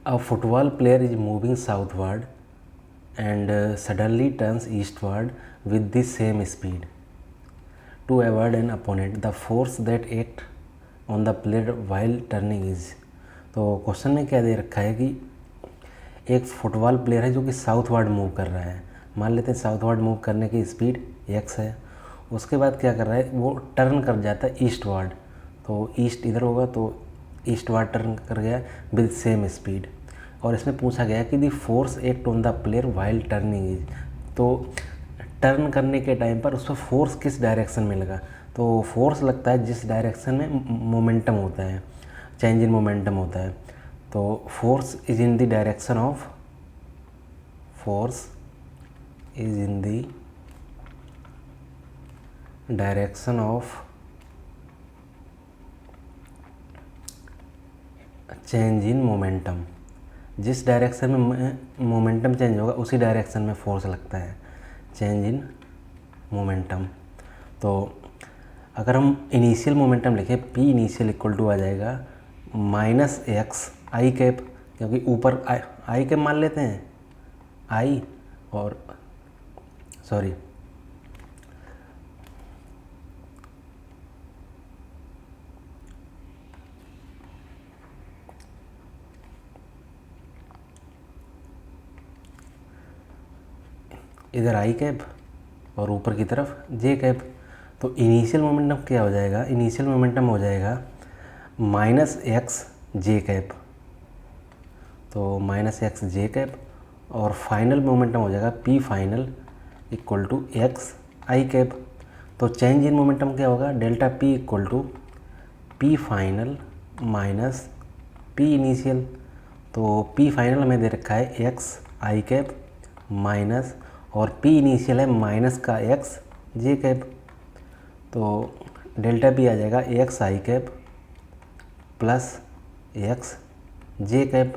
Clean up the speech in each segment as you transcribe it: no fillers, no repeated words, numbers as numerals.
A football player is moving southward and suddenly turns eastward with the same speed. To avoid an opponent, the force that acts on the player while turning is। तो question में क्या दे रखा है कि एक football player है जो कि साउथवर्ड मूव कर रहा है। मान लेते हैं साउथवर्ड मूव करने की स्पीड x है। उसके बाद क्या कर रहा है, वो टर्न कर जाता है ईस्टवर्ड। तो ईस्ट इधर होगा तो ईस्टवर्ड टर्न कर गया विद सेम स्पीड। और इसमें पूछा गया कि the force act on the player while turning is. तो टर्न करने के टाइम पर उस पर फोर्स किस डायरेक्शन में लगा। तो फोर्स लगता है जिस डायरेक्शन में मोमेंटम होता है, चेंज इन मोमेंटम होता है। तो force is in the direction of change in momentum. जिस डायरेक्शन में मोमेंटम चेंज होगा उसी डायरेक्शन में फोर्स लगता है, चेंज इन मोमेंटम। तो अगर हम इनिशियल मोमेंटम लिखें, पी इनिशियल इक्वल टू आ जाएगा माइनस एक्स आई कैप, क्योंकि ऊपर आई कैप मान लेते हैं, आई और सॉरी इधर आई कैप और ऊपर की तरफ जे कैप। तो इनिशियल मोमेंटम क्या हो जाएगा, इनिशियल मोमेंटम हो जाएगा माइनस एक्स जे कैप, तो माइनस एक्स जे कैप। और फाइनल मोमेंटम हो जाएगा P final equal to X I cap. तो चेंज इन मोमेंटम क्या होगा, delta P equal to P final minus P initial. तो पी फाइनल हमें दे रखा है एक्स आई कैप माइनस, और पी इनिशियल है माइनस का एक्स जे कैप। तो डेल्टा पी आ जाएगा x I cap plus x J cap.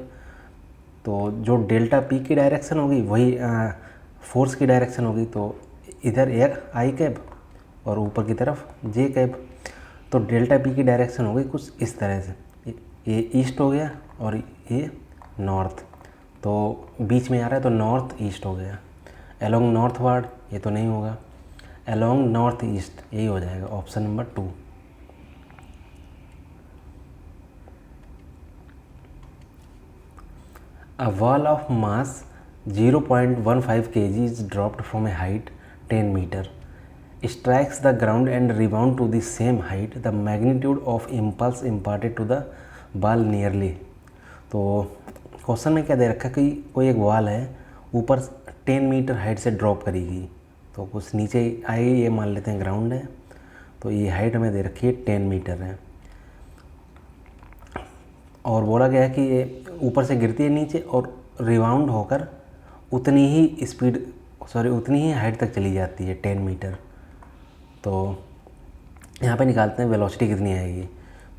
तो जो डेल्टा पी की डायरेक्शन होगी वही फोर्स की डायरेक्शन होगी। तो इधर एक आई कैप और ऊपर की तरफ जे कैप। तो डेल्टा पी की डायरेक्शन होगी कुछ इस तरह से, ये ईस्ट हो गया और ये नॉर्थ। तो बीच में आ रहा है तो नॉर्थ ईस्ट हो गया। अलोंग नॉर्थवर्ड ये तो नहीं होगा, अलोंग नॉर्थ ईस्ट यही हो जाएगा option number 2। A wall of mass 0.15 kg is dropped from a height 10 meter, strikes the ground and rebound to the same height. The magnitude of impulse imparted to the ball nearly। तो question में क्या दे रखा है कि कोई एक wall है ऊपर 10 मीटर हाइट से ड्रॉप करेगी। तो कुछ नीचे आई, ये मान लेते हैं ग्राउंड है, तो ये हाइट हमें दे रखी है 10 मीटर है। और बोला गया है कि ये ऊपर से गिरती है नीचे और रिबाउंड होकर उतनी ही हाइट तक चली जाती है 10 मीटर। तो यहाँ पे निकालते हैं वेलोसिटी कितनी आएगी।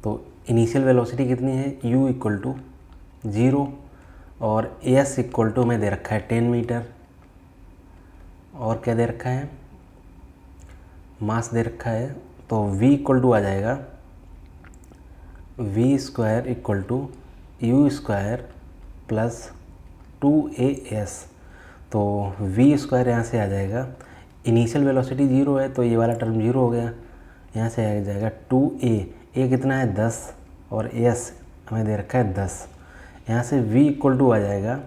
तो इनिशियल वेलोसिटी कितनी है, u इक्वल टू 0 और s इक्वल टू में दे रखा है 10 मीटर। और क्या दे रखा है, मास दे रखा है। तो v इक्वल टू आ जाएगा v square equal to U square plus 2as। तो v स्क्वायर यहाँ से आ जाएगा, इनिशियल वेलोसिटी 0 है तो ये वाला टर्म 0 हो गया, यहाँ से आ जाएगा 2a कितना है 10 और s हमें दे रखा है 10। यहाँ से v इक्वल टू आ जाएगा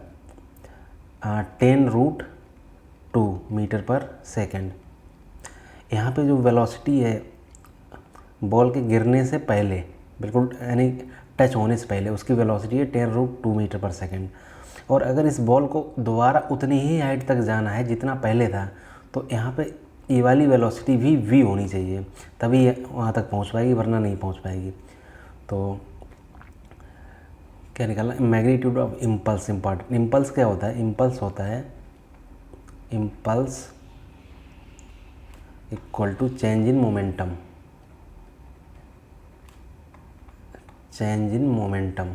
10√2 मीटर पर सेकेंड। यहाँ पे जो वेलोसिटी है बॉल के गिरने से पहले, बिल्कुल यानी टच होने से पहले, उसकी वेलोसिटी है 10√2 मीटर पर सेकेंड। और अगर इस बॉल को दोबारा उतनी ही हाइट तक जाना है जितना पहले था, तो यहाँ पे ये वाली वेलोसिटी भी v होनी चाहिए, तभी वहाँ तक पहुँच पाएगी, वरना नहीं पहुँच पाएगी। तो क्या निकालना, magnitude of impulse important. Impulse क्या होता है, इम्पल्स होता है impulse equal to change in momentum, change in momentum.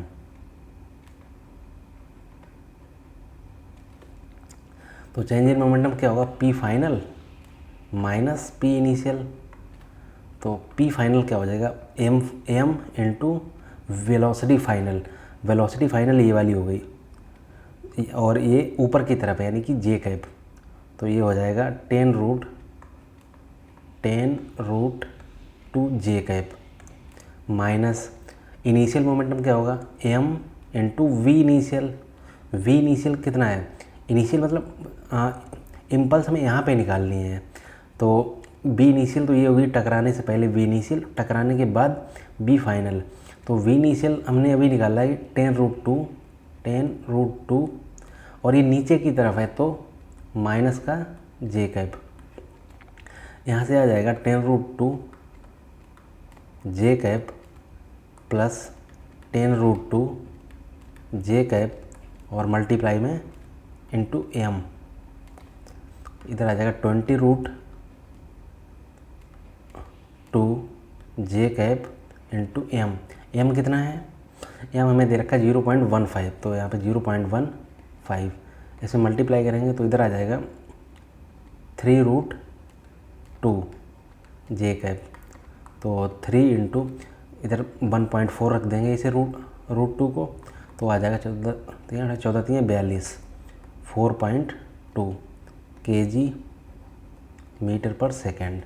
तो चेंज इन मोमेंटम क्या होगा, P final minus P initial. तो पी फाइनल क्या हो जाएगा, M into velocity final. Velocity final ये वाली हो गई और ये ऊपर की तरफ है यानी कि जे कैप, तो ये हो जाएगा 10 root 2 J cap minus initial momentum क्या होगा m into V initial. V initial कितना है, इनिशियल मतलब इम्पल्स हमें यहाँ पे निकालनी है, तो बी इनिशियल तो ये होगी टकराने से पहले वी इनिशियल, टकराने के बाद बी फाइनल। तो वी इनिशियल हमने अभी निकाला है 10 रूट टू और ये नीचे की तरफ है तो माइनस का जे कैप, यहाँ से आ जाएगा 10 root 2 J cap plus 10 root 2 J cap और मल्टीप्लाई में इंटू एम, इधर आ जाएगा 20 root 2 J cap into M. M कितना है, एम हमें दे रखा है 0.15, तो यहाँ पे 0.15 इसे मल्टीप्लाई करेंगे तो इधर आ जाएगा 3 रूट 2 जे कैप, तो 3 इंटू इधर 1.4 रख देंगे इसे रूट 2 को, तो आ जाएगा 14 4.2 kg मीटर पर सेकेंड,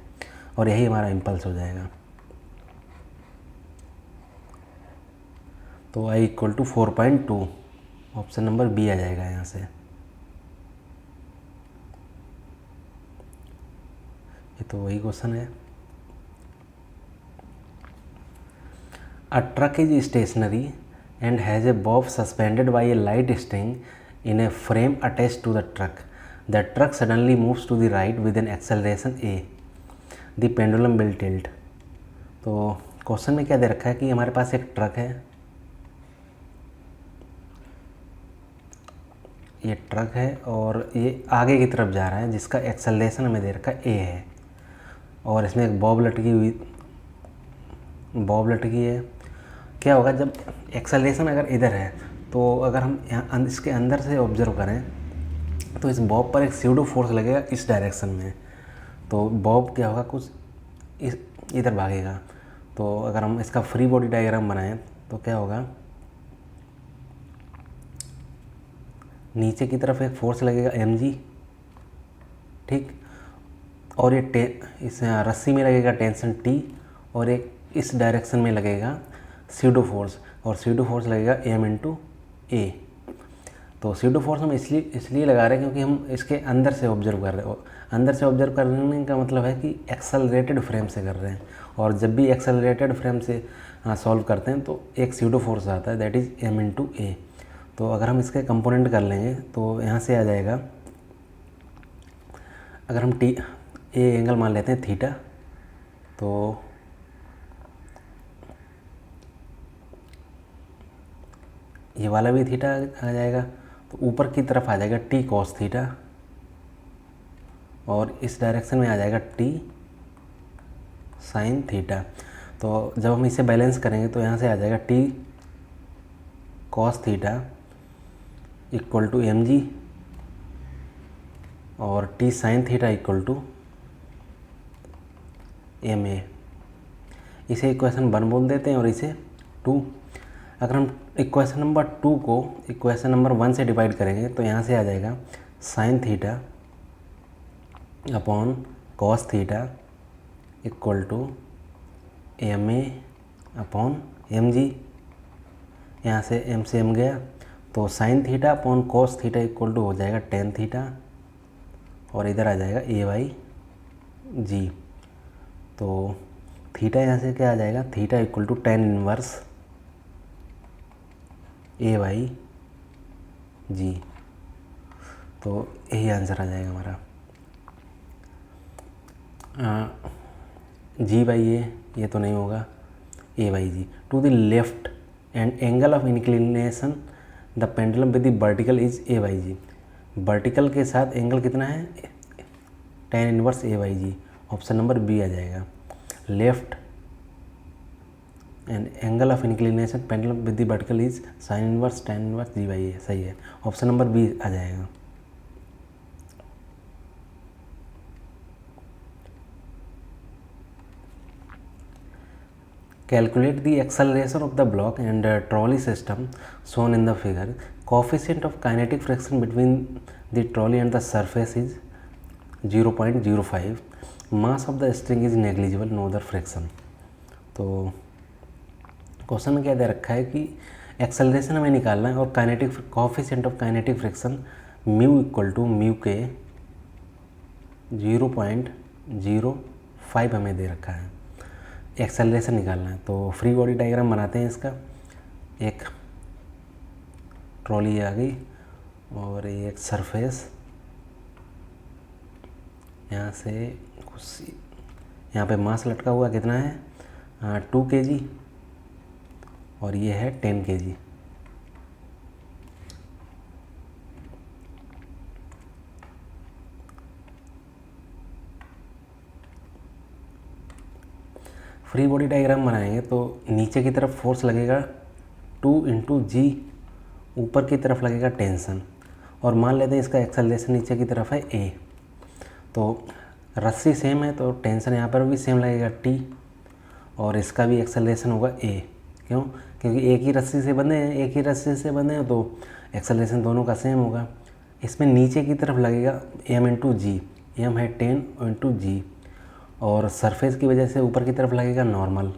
और यही हमारा इम्पल्स हो जाएगा। तो I equal to 4.2, option number B आ जाएगा यहाँ से। ये तो वही क्वेश्चन है। A truck is stationary and has a bob suspended by a light string in a frame attached to the truck. The truck suddenly moves to the right with an acceleration a. The pendulum will tilt. तो question में क्या दे रखा है कि हमारे पास एक truck है, ये ट्रक है और ये आगे की तरफ जा रहा है जिसका एक्सेलरेशन हमें दे रखा है ए है, और इसमें एक बॉब लटकी है। क्या होगा जब एक्सेलरेशन अगर इधर है तो अगर हम यहाँ इसके अंदर से ऑब्जर्व करें तो इस बॉब पर एक स्यूडो फोर्स लगेगा इस डायरेक्शन में, तो बॉब क्या होगा कुछ इधर भागेगा। तो अगर हम इसका फ्री बॉडी डायग्राम बनाएं तो क्या होगा, नीचे की तरफ एक फोर्स लगेगा mg, ठीक, और ये इस रस्सी में लगेगा टेंशन T, और एक इस डायरेक्शन में लगेगा स्यूडो फोर्स, और स्यूडो फोर्स लगेगा m इंटू ए। तो स्यूडो फोर्स हम इसलिए लगा रहे हैं क्योंकि हम इसके अंदर से ऑब्जर्व कर रहे हैं, अंदर से ऑब्जर्व करने का मतलब है कि एक्सेलरेटेड फ्रेम से कर रहे हैं, और जब भी एक्सेलरेटेड फ्रेम से सॉल्व करते हैं तो एक स्यूडो फोर्स आता है दैट इज़ m इंटू ए। तो अगर हम इसके कंपोनेंट कर लेंगे तो यहाँ से आ जाएगा, अगर हम ए एंगल मान लेते हैं थीटा, तो ये वाला भी थीटा आ जाएगा, तो ऊपर की तरफ आ जाएगा टी कॉस थीटा, और इस डायरेक्शन में आ जाएगा टी साइन थीटा। तो जब हम इसे बैलेंस करेंगे तो यहाँ से आ जाएगा T cos theta equal to M G, और T sine theta equal to M A. इसे इक्वेशन 1 बोल देते हैं और इसे 2। अगर हम इक्वेशन नंबर 2 को इक्वेशन नंबर 1 से डिवाइड करेंगे तो यहाँ से आ जाएगा sine theta upon cos theta equal to M A upon M G. यहाँ से एम से एम गया तो sine theta upon cos theta equal to हो जाएगा टेन थीटा, और इधर आ जाएगा ए वाई जी। तो थीटा यहाँ से क्या आ जाएगा, theta equal to tan inverse A Y G. तो यही आंसर आ जाएगा हमारा। जी बाई ये तो नहीं होगा, A by G. To the left and angle of inclination the pendulum with the vertical is A by G. Vertical के साथ एंगल कितना है, tan inverse A by G, option number B आ जाएगा। Left and angle of inclination pendulum with the vertical is sine inverse tan inverse G by A, सही है, option number B आ जाएगा। Calculate the acceleration of the block and trolley system shown in the figure. Coefficient of kinetic friction between the trolley and the surface is 0.05, mass of the string is negligible, no other friction. तो question में क्या दे रखा है कि acceleration हमें निकालना है और kinetic coefficient of kinetic friction mu equal to mu K 0.05 हमें दे रखा है, एक्सेलरेशन निकालना है। तो फ्री बॉडी डायग्राम बनाते हैं इसका। एक ट्रॉली आ गई और एक सरफेस, यहाँ से कुछ यहाँ पे मास लटका हुआ कितना है 2 kg और ये है 10 kg। फ्री बॉडी डायग्राम बनाएंगे तो नीचे की तरफ फोर्स लगेगा 2 × G, ऊपर की तरफ लगेगा टेंशन, और मान लेते हैं इसका एक्सेलरेशन नीचे की तरफ है A। तो रस्सी सेम है तो टेंशन यहाँ पर भी सेम लगेगा T, और इसका भी एक्सेलरेशन होगा A। क्यों? क्योंकि एक ही रस्सी से बंधे हैं, तो एक्सेलरेशन दोनों का सेम होगा। इसमें नीचे की तरफ लगेगा m × G, m है 10 × G, और सरफेस की वजह से ऊपर की तरफ लगेगा नॉर्मल,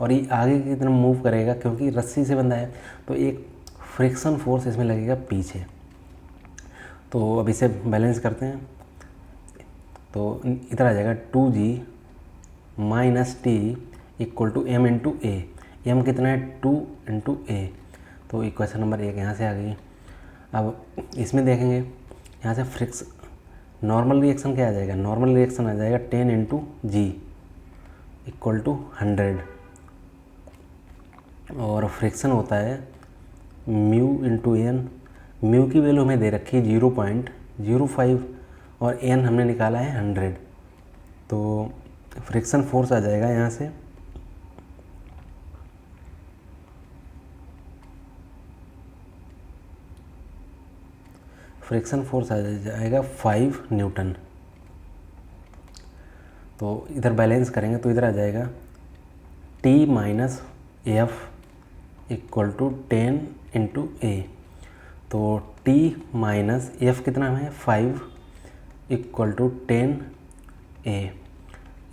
और ये आगे की तरफ मूव करेगा क्योंकि रस्सी से बंधा है, तो एक फ्रिक्शन फोर्स इसमें लगेगा पीछे। तो अब इसे बैलेंस करते हैं तो इधर आ जाएगा 2G - T = m × A। m कितना है 2 × A, तो इक्वेशन नंबर 1 यहाँ से आ गई। अब इसमें देखेंगे यहाँ से नॉर्मल रिएक्शन क्या आ जाएगा, नॉर्मल रिएक्शन आ जाएगा 10 × G = 100, और फ्रिक्शन होता है म्यू × n। म्यू की वैल्यू हमें दे रखी है 0.05 और n हमने निकाला है 100, तो फ्रिक्शन फोर्स आ जाएगा यहाँ से फ्रिक्शन फोर्स आ जाएगा 5 न्यूटन। तो इधर बैलेंस करेंगे तो इधर आ जाएगा T - F = 10 × A। तो T - F कितना है 5 = 10 A,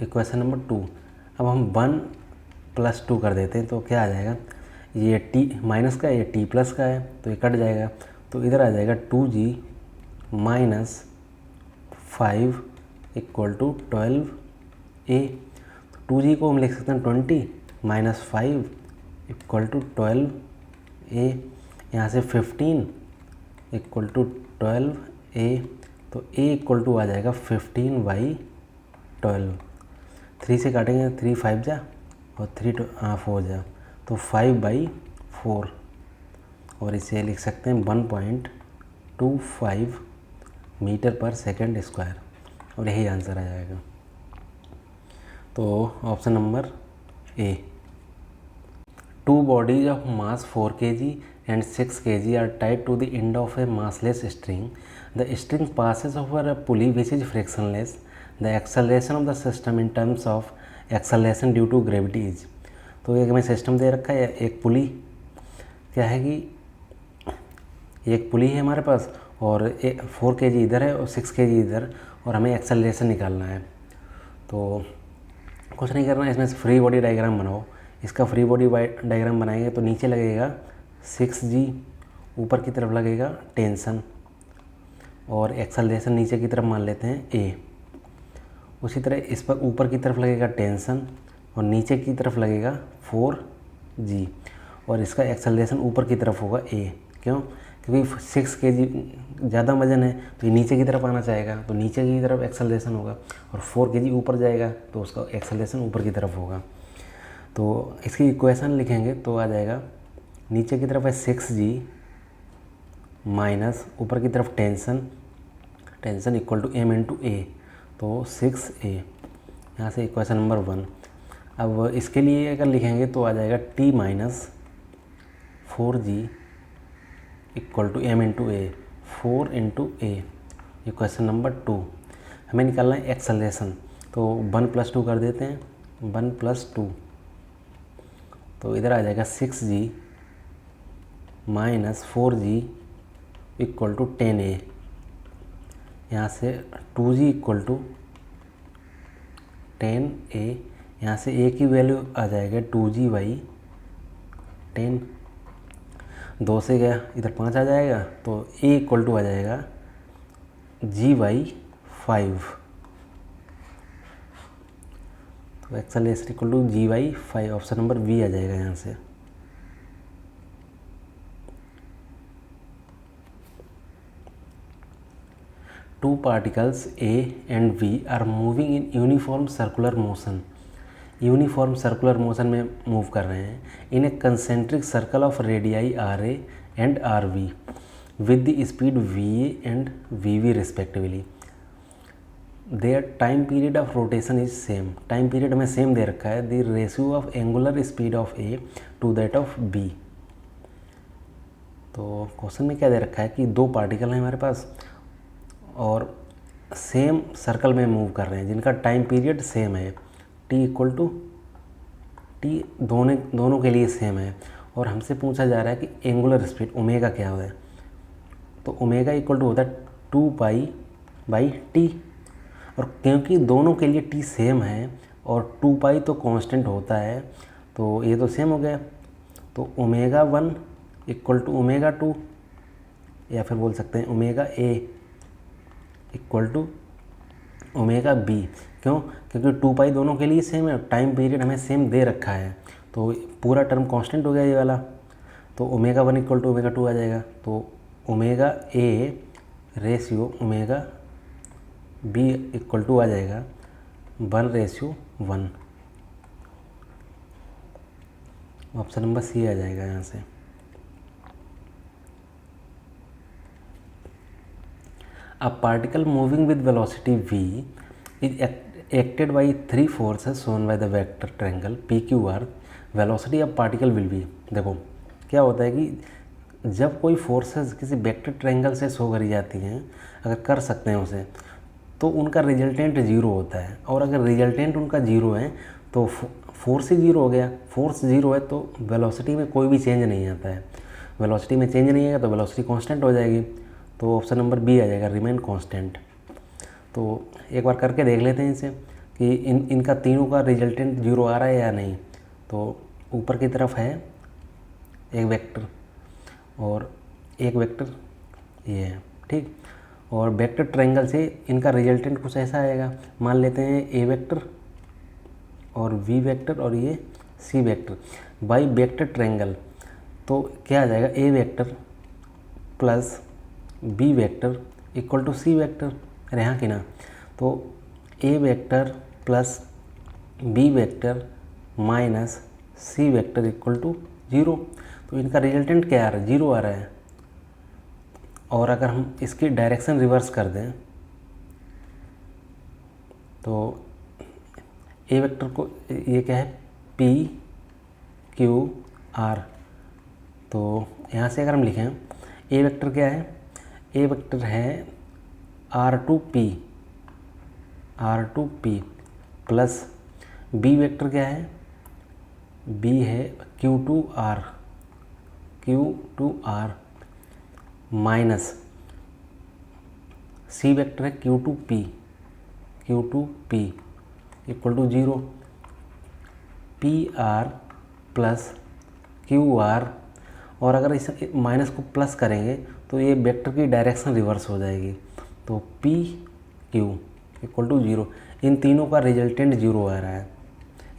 इक्वेशन नंबर 2। अब हम 1 + 2 कर देते हैं तो क्या आ जाएगा, ये T माइनस का है, ये T प्लस का है, तो ये कट जाएगा। तो इधर आ जाएगा 2G - 5 = 12A। 2G को हम लिख सकते हैं 20 - 5 = 12A। यहाँ से 15 = 12A, तो A = आ जाएगा 15/12। 3 से काटेंगे 3 5 जा और 3 4 जा, तो 5/4, और इसे लिख सकते हैं 1.25 मीटर/सेकंड², और यही आंसर आ जाएगा। तो option number A। 2 bodies of mass 4 kg and 6 kg are tied to the end of a massless string. The string passes over a pulley which is frictionless. The acceleration of the system in terms of acceleration due to gravity is। तो एक हमें system दे रखा है, एक पुली क्या है कि एक पुली है हमारे पास, और 4 kg इधर है और 6 kg इधर, और हमें एक्सेलरेशन निकालना है। तो कुछ नहीं करना है, इसमें फ्री बॉडी डायग्राम बनाओ। इसका फ्री बॉडी डायग्राम बनाएंगे तो नीचे लगेगा 6G, ऊपर की तरफ लगेगा टेंशन, और एक्सेलरेशन नीचे की तरफ मान लेते हैं A। उसी तरह इस पर ऊपर की तरफ लगेगा टेंशन और नीचे की तरफ लगेगा 4G, और इसका एक्सेलरेशन ऊपर की तरफ होगा A। क्यों? क्योंकि 6 kg ज़्यादा वजन है तो ये नीचे की तरफ आना चाहेगा, तो नीचे की तरफ एक्सेलरेशन होगा, और 4 kg ऊपर जाएगा तो उसका एक्सेलरेशन ऊपर की तरफ होगा। तो इसकी इक्वेशन लिखेंगे तो आ जाएगा, नीचे की तरफ है 6G माइनस ऊपर की तरफ टेंशन = m × A, तो 6A। यहाँ से इक्वेशन नंबर 1। अब इसके लिए अगर लिखेंगे तो आ जाएगा T - 4G = m × A, 4 × A, equation number 2। हमें निकालना है एक्सेलरेशन, तो 1 + 2 कर देते हैं, 1 + 2, तो इधर आ जाएगा 6G minus 4g equal to 10a। यहाँ से 2g इक्वल टू 10a, यहाँ से a की वैल्यू आ जाएगा 2g बाई 10। 2 से गया इधर 5 आ जाएगा, तो a इक्वल टू आ जाएगा g बाई 5। तो acceleration equal to g by 5, option number B आ जाएगा यहाँ से। Two particles A and B are moving in uniform circular motion। Uniform circular motion में मूव कर रहे हैं in a concentric circle of radii R A and R V with the speed V A and V V respectively. Their time period of rotation is same. Time period हमें same दे रखा है। The ratio of angular speed of A to that of B. तो question में क्या दे रखा है कि दो पार्टिकल हैं हमारे पास और सेम सर्कल में मूव कर रहे हैं जिनका टाइम पीरियड सेम है, t इक्वल टू टी दोनों के लिए सेम है। और हमसे पूछा जा रहा है कि एंगुलर स्पीड ओमेगा क्या होता है। तो ओमेगा इक्वल टू होता है 2 पाई बाई टी। और क्योंकि दोनों के लिए t सेम है और 2 पाई तो कांस्टेंट होता है, तो ये तो सेम हो गया। तो ओमेगा 1 इक्वल टू ओमेगा 2, या फिर बोल सकते हैं omega a equal to omega B. क्यों? क्योंकि 2 पाई दोनों के लिए सेम है, टाइम पीरियड हमें सेम दे रखा है, तो पूरा टर्म कांस्टेंट हो गया ये वाला। तो ओमेगा 1 इक्वल टू ओमेगा 2 आ जाएगा। तो omega A ratio omega B equal to आ जाएगा 1:1। ऑप्शन नंबर सी आ जाएगा यहाँ से। A particle moving with velocity v is acted by 3 forces shown by the vector triangle PQR. Velocity of particle will be। देखो क्या होता है कि जब कोई फोर्सेस किसी वेक्टर ट्रायंगल से शो करी जाती हैं, अगर कर सकते हैं उसे, तो उनका रिजल्टेंट जीरो होता है। और अगर रिजल्टेंट उनका जीरो है तो फोर्स ही जीरो हो गया। फोर्स जीरो है तो वेलोसिटी में कोई भी चेंज नहीं आता है। वेलोसिटी में चेंज नहीं आएगा तो वेलोसिटी कांस्टेंट हो जाएगी। तो ऑप्शन नंबर बी आ जाएगा, रिमेन कांस्टेंट। तो एक बार करके देख लेते हैं इसे कि इनका तीनों का रिजल्टेंट जीरो आ रहा है या नहीं। तो ऊपर की तरफ है एक वेक्टर और एक वेक्टर ये है, ठीक। और वेक्टर ट्रायंगल से इनका रिजल्टेंट कुछ ऐसा आएगा। मान लेते हैं ए वेक्टर और वी वेक्टर और ये C vector by vector triangle. तो क्या आ जाएगा, A vector plus B vector equal to C vector. यहाँ की ना, तो A vector plus B vector minus C vector equal to 0। तो इनका रिजल्टेंट क्या आ रहा है, 0 आ रहा है। और अगर हम इसकी डायरेक्शन रिवर्स कर दें तो ए वेक्टर को ये क्या है, पी क्यू आर। तो यहाँ से अगर हम लिखें ए वेक्टर क्या है, ए वेक्टर है R2P प्लस बी वेक्टर क्या है, बी है Q2R माइनस सी वेक्टर है Q2P equal to 0। PR plus QR, और अगर इस माइनस को प्लस करेंगे तो ये वेक्टर की डायरेक्शन रिवर्स हो जाएगी। तो PQ इक्वल टू 0। इन तीनों का रिजल्टेंट 0 आ रहा है।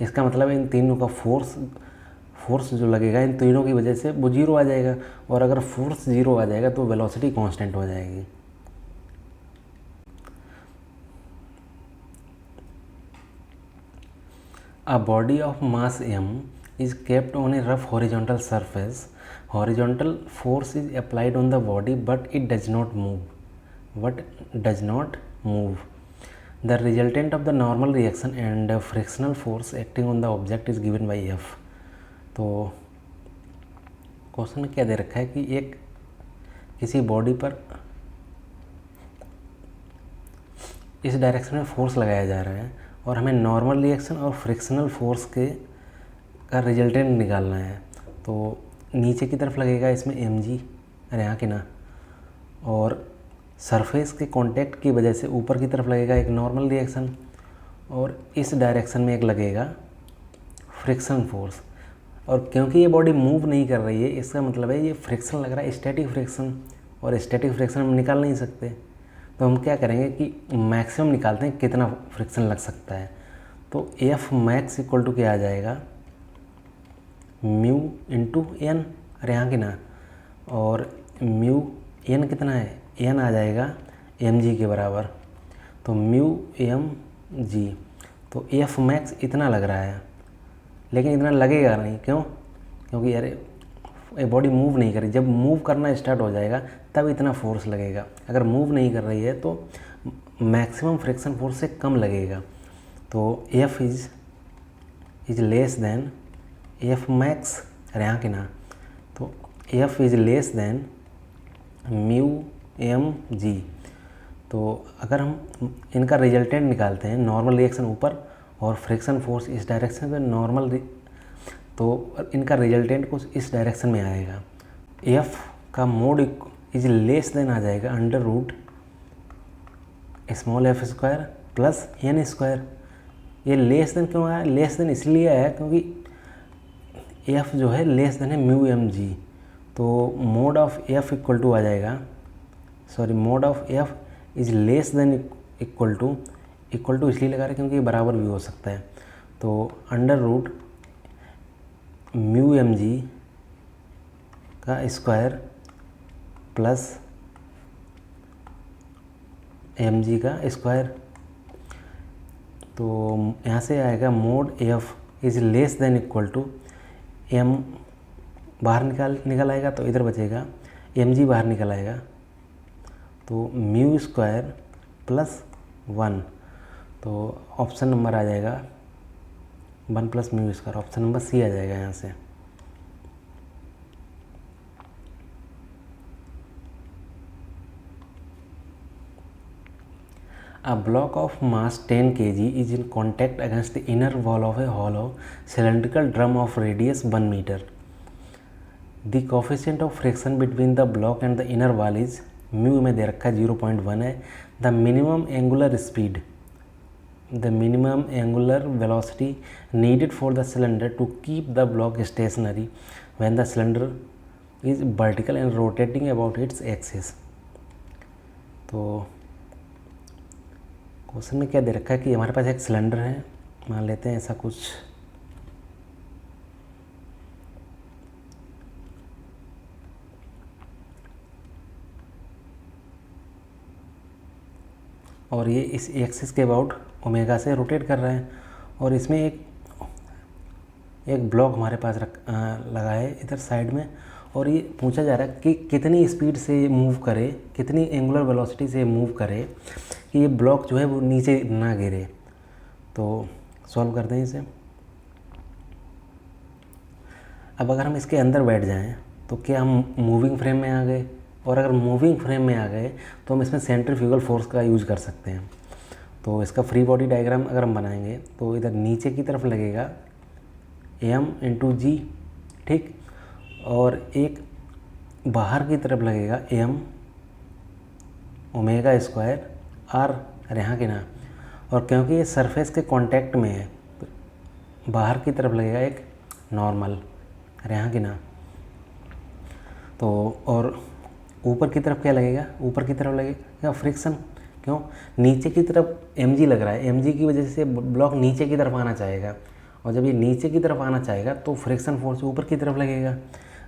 इसका मतलब है इन तीनों का फोर्स जो लगेगा इन तीनों की वजह से वो 0 आ जाएगा। और अगर फोर्स 0 आ जाएगा तो वेलोसिटी कांस्टेंट हो जाएगी। A body of mass m is kept on a rough horizontal surface. Horizontal force is applied on the body but it does not move. The resultant of the normal reaction and frictional force acting on the object is given by F। तो question में क्या दे रखा है कि एक किसी body पर इस डायरेक्शन में फोर्स लगाया जा रहा है और हमें नॉर्मल रिएक्शन और फ्रिक्शनल फोर्स का रिजल्टेंट निकालना है। तो नीचे की तरफ लगेगा इसमें mg, अरे यहाँ की ना, और सरफेस के कांटेक्ट की वजह से ऊपर की तरफ लगेगा एक नॉर्मल रिएक्शन, और इस डायरेक्शन में एक लगेगा फ्रिक्शन फोर्स। और क्योंकि ये बॉडी मूव नहीं कर रही है, इसका मतलब है ये फ्रिक्शन लग रहा है, स्टैटिक फ्रिक्शन, और स्टैटिक फ्रिक्शन हम निकाल नहीं सकते, तो हम क्या करेंगे कि मैक्सिमम निकालते हैं कितना फ्रिक्शन लग सकता है। तो एफ मैक्स इक्वल टू क्या आ जाएगा, म्यू इंटू एन, अरे यहाँ की ना, और म्यू एन कितना है, एन आ जाएगा एम जी के बराबर, तो म्यू एम जी। तो एफ मैक्स इतना लग रहा है, लेकिन इतना लगेगा नहीं, क्यों, क्योंकि यार ये बॉडी मूव नहीं करी। जब मूव करना स्टार्ट हो जाएगा तब इतना फोर्स लगेगा, अगर मूव नहीं कर रही है तो मैक्सिमम फ्रिक्शन फोर्स से कम लगेगा। तो F is less than F max, अरे यहाँ की ना, तो F is less than mu M G. तो अगर हम इनका रिजल्टेंट निकालते हैं, नॉर्मल रिएक्शन ऊपर और फ्रिक्शन फोर्स इस डायरेक्शन में, नॉर्मल तो इनका रिजल्टेंट कुछ इस डायरेक्शन में आएगा। एफ का मोड इज लेस देन आ जाएगा under root small F square plus N square. ये लेस देन क्यों आया, लेस देन इसलिए आया क्योंकि एफ जो है लेस देन है म्यू एम जी, तो mod of F equal to आ जाएगा, sorry mod of F is less than equal to इसलिए लगा रहे क्योंकि ये बराबर भी हो सकता है। तो under root mu M G का स्क्वायर प्लस एम जी का स्क्वायर, तो यहाँ से आएगा mod F is less than equal to M, बाहर निकल आएगा तो इधर बचेगा एम जी, बाहर निकल आएगा तो म्यू स्क्वायर प्लस 1, तो ऑप्शन नंबर आ जाएगा 1 plus mu square, option number C आ जाएगा यहाँ से। A block of mass 10 kg is in contact against the inner wall of a hollow cylindrical drum of radius 1 meter. The coefficient of friction between the block and the inner wall is mu में दे रखा है 0.1 है। The minimum angular speed, the minimum angular velocity needed for the cylinder to keep the block stationary when the cylinder is vertical and rotating about its axis। तो question में क्या दे रखा है कि हमारे पास एक सिलेंडर है, मान लेते हैं ऐसा कुछ, और ये इस एक्सिस के अबाउट ओमेगा से रोटेट कर रहा है, और इसमें एक ब्लॉक हमारे पास लगा है इधर साइड में, और ये पूछा जा रहा है कि कितनी स्पीड से ये मूव करे, कितनी एंगुलर वेलोसिटी से मूव करे कि ये ब्लॉक जो है वो नीचे ना गिरे। तो सॉल्व करते हैं इसे। अब अगर हम इसके अंदर बैठ जाएं तो क्या हम मूविंग फ्रेम में आ गए, और अगर मूविंग फ्रेम में आ गए तो हम इसमें सेंट्रीफ्यूगल फोर्स का यूज कर सकते हैं। तो इसका फ्री बॉडी डायग्राम अगर हम बनाएंगे तो इधर नीचे की तरफ लगेगा एम इंटू जी, ठीक, और एक बाहर की तरफ लगेगा एम ओमेगा स्क्वायर आर, अरे यहाँ की ना, और क्योंकि ये सरफेस के कांटेक्ट में है तो बाहर की तरफ लगेगा एक नॉर्मल, अरे यहाँ की ना, तो और ऊपर की तरफ क्या लगेगा, ऊपर की तरफ लगेगा फ्रिक्शन, क्यों, नीचे की तरफ एम जी लग रहा है, एम जी की वजह से ब्लॉक नीचे की तरफ आना चाहेगा, और जब ये नीचे की तरफ आना चाहेगा तो फ्रिक्शन फोर्स ऊपर की तरफ लगेगा,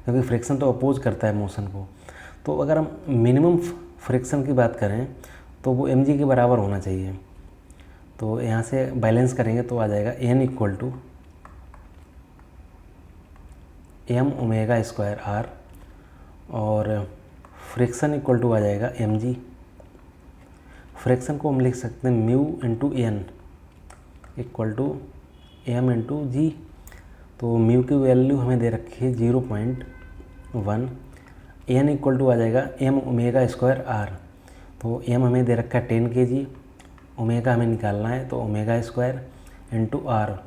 क्योंकि फ्रिक्शन तो अपोज करता है मोशन को। तो अगर हम मिनिमम फ्रिक्शन की बात करें तो वो एम जी के बराबर होना चाहिए। तो यहाँ से बैलेंस करेंगे तो आ जाएगा N equal to M omega square R, और फ्रिक्शन इक्वल टू आ जाएगा एम जी। फ्रिक्शन को हम लिख सकते हैं mu into N equal to M into G. तो म्यू की वैल्यू हमें दे रखी है 0.1, एन इक्वल टू आ जाएगा एम ओमेगा स्क्वायर आर, तो एम हमें दे रखा है 10 kg, ओमेगा हमें निकालना है तो omega square into R,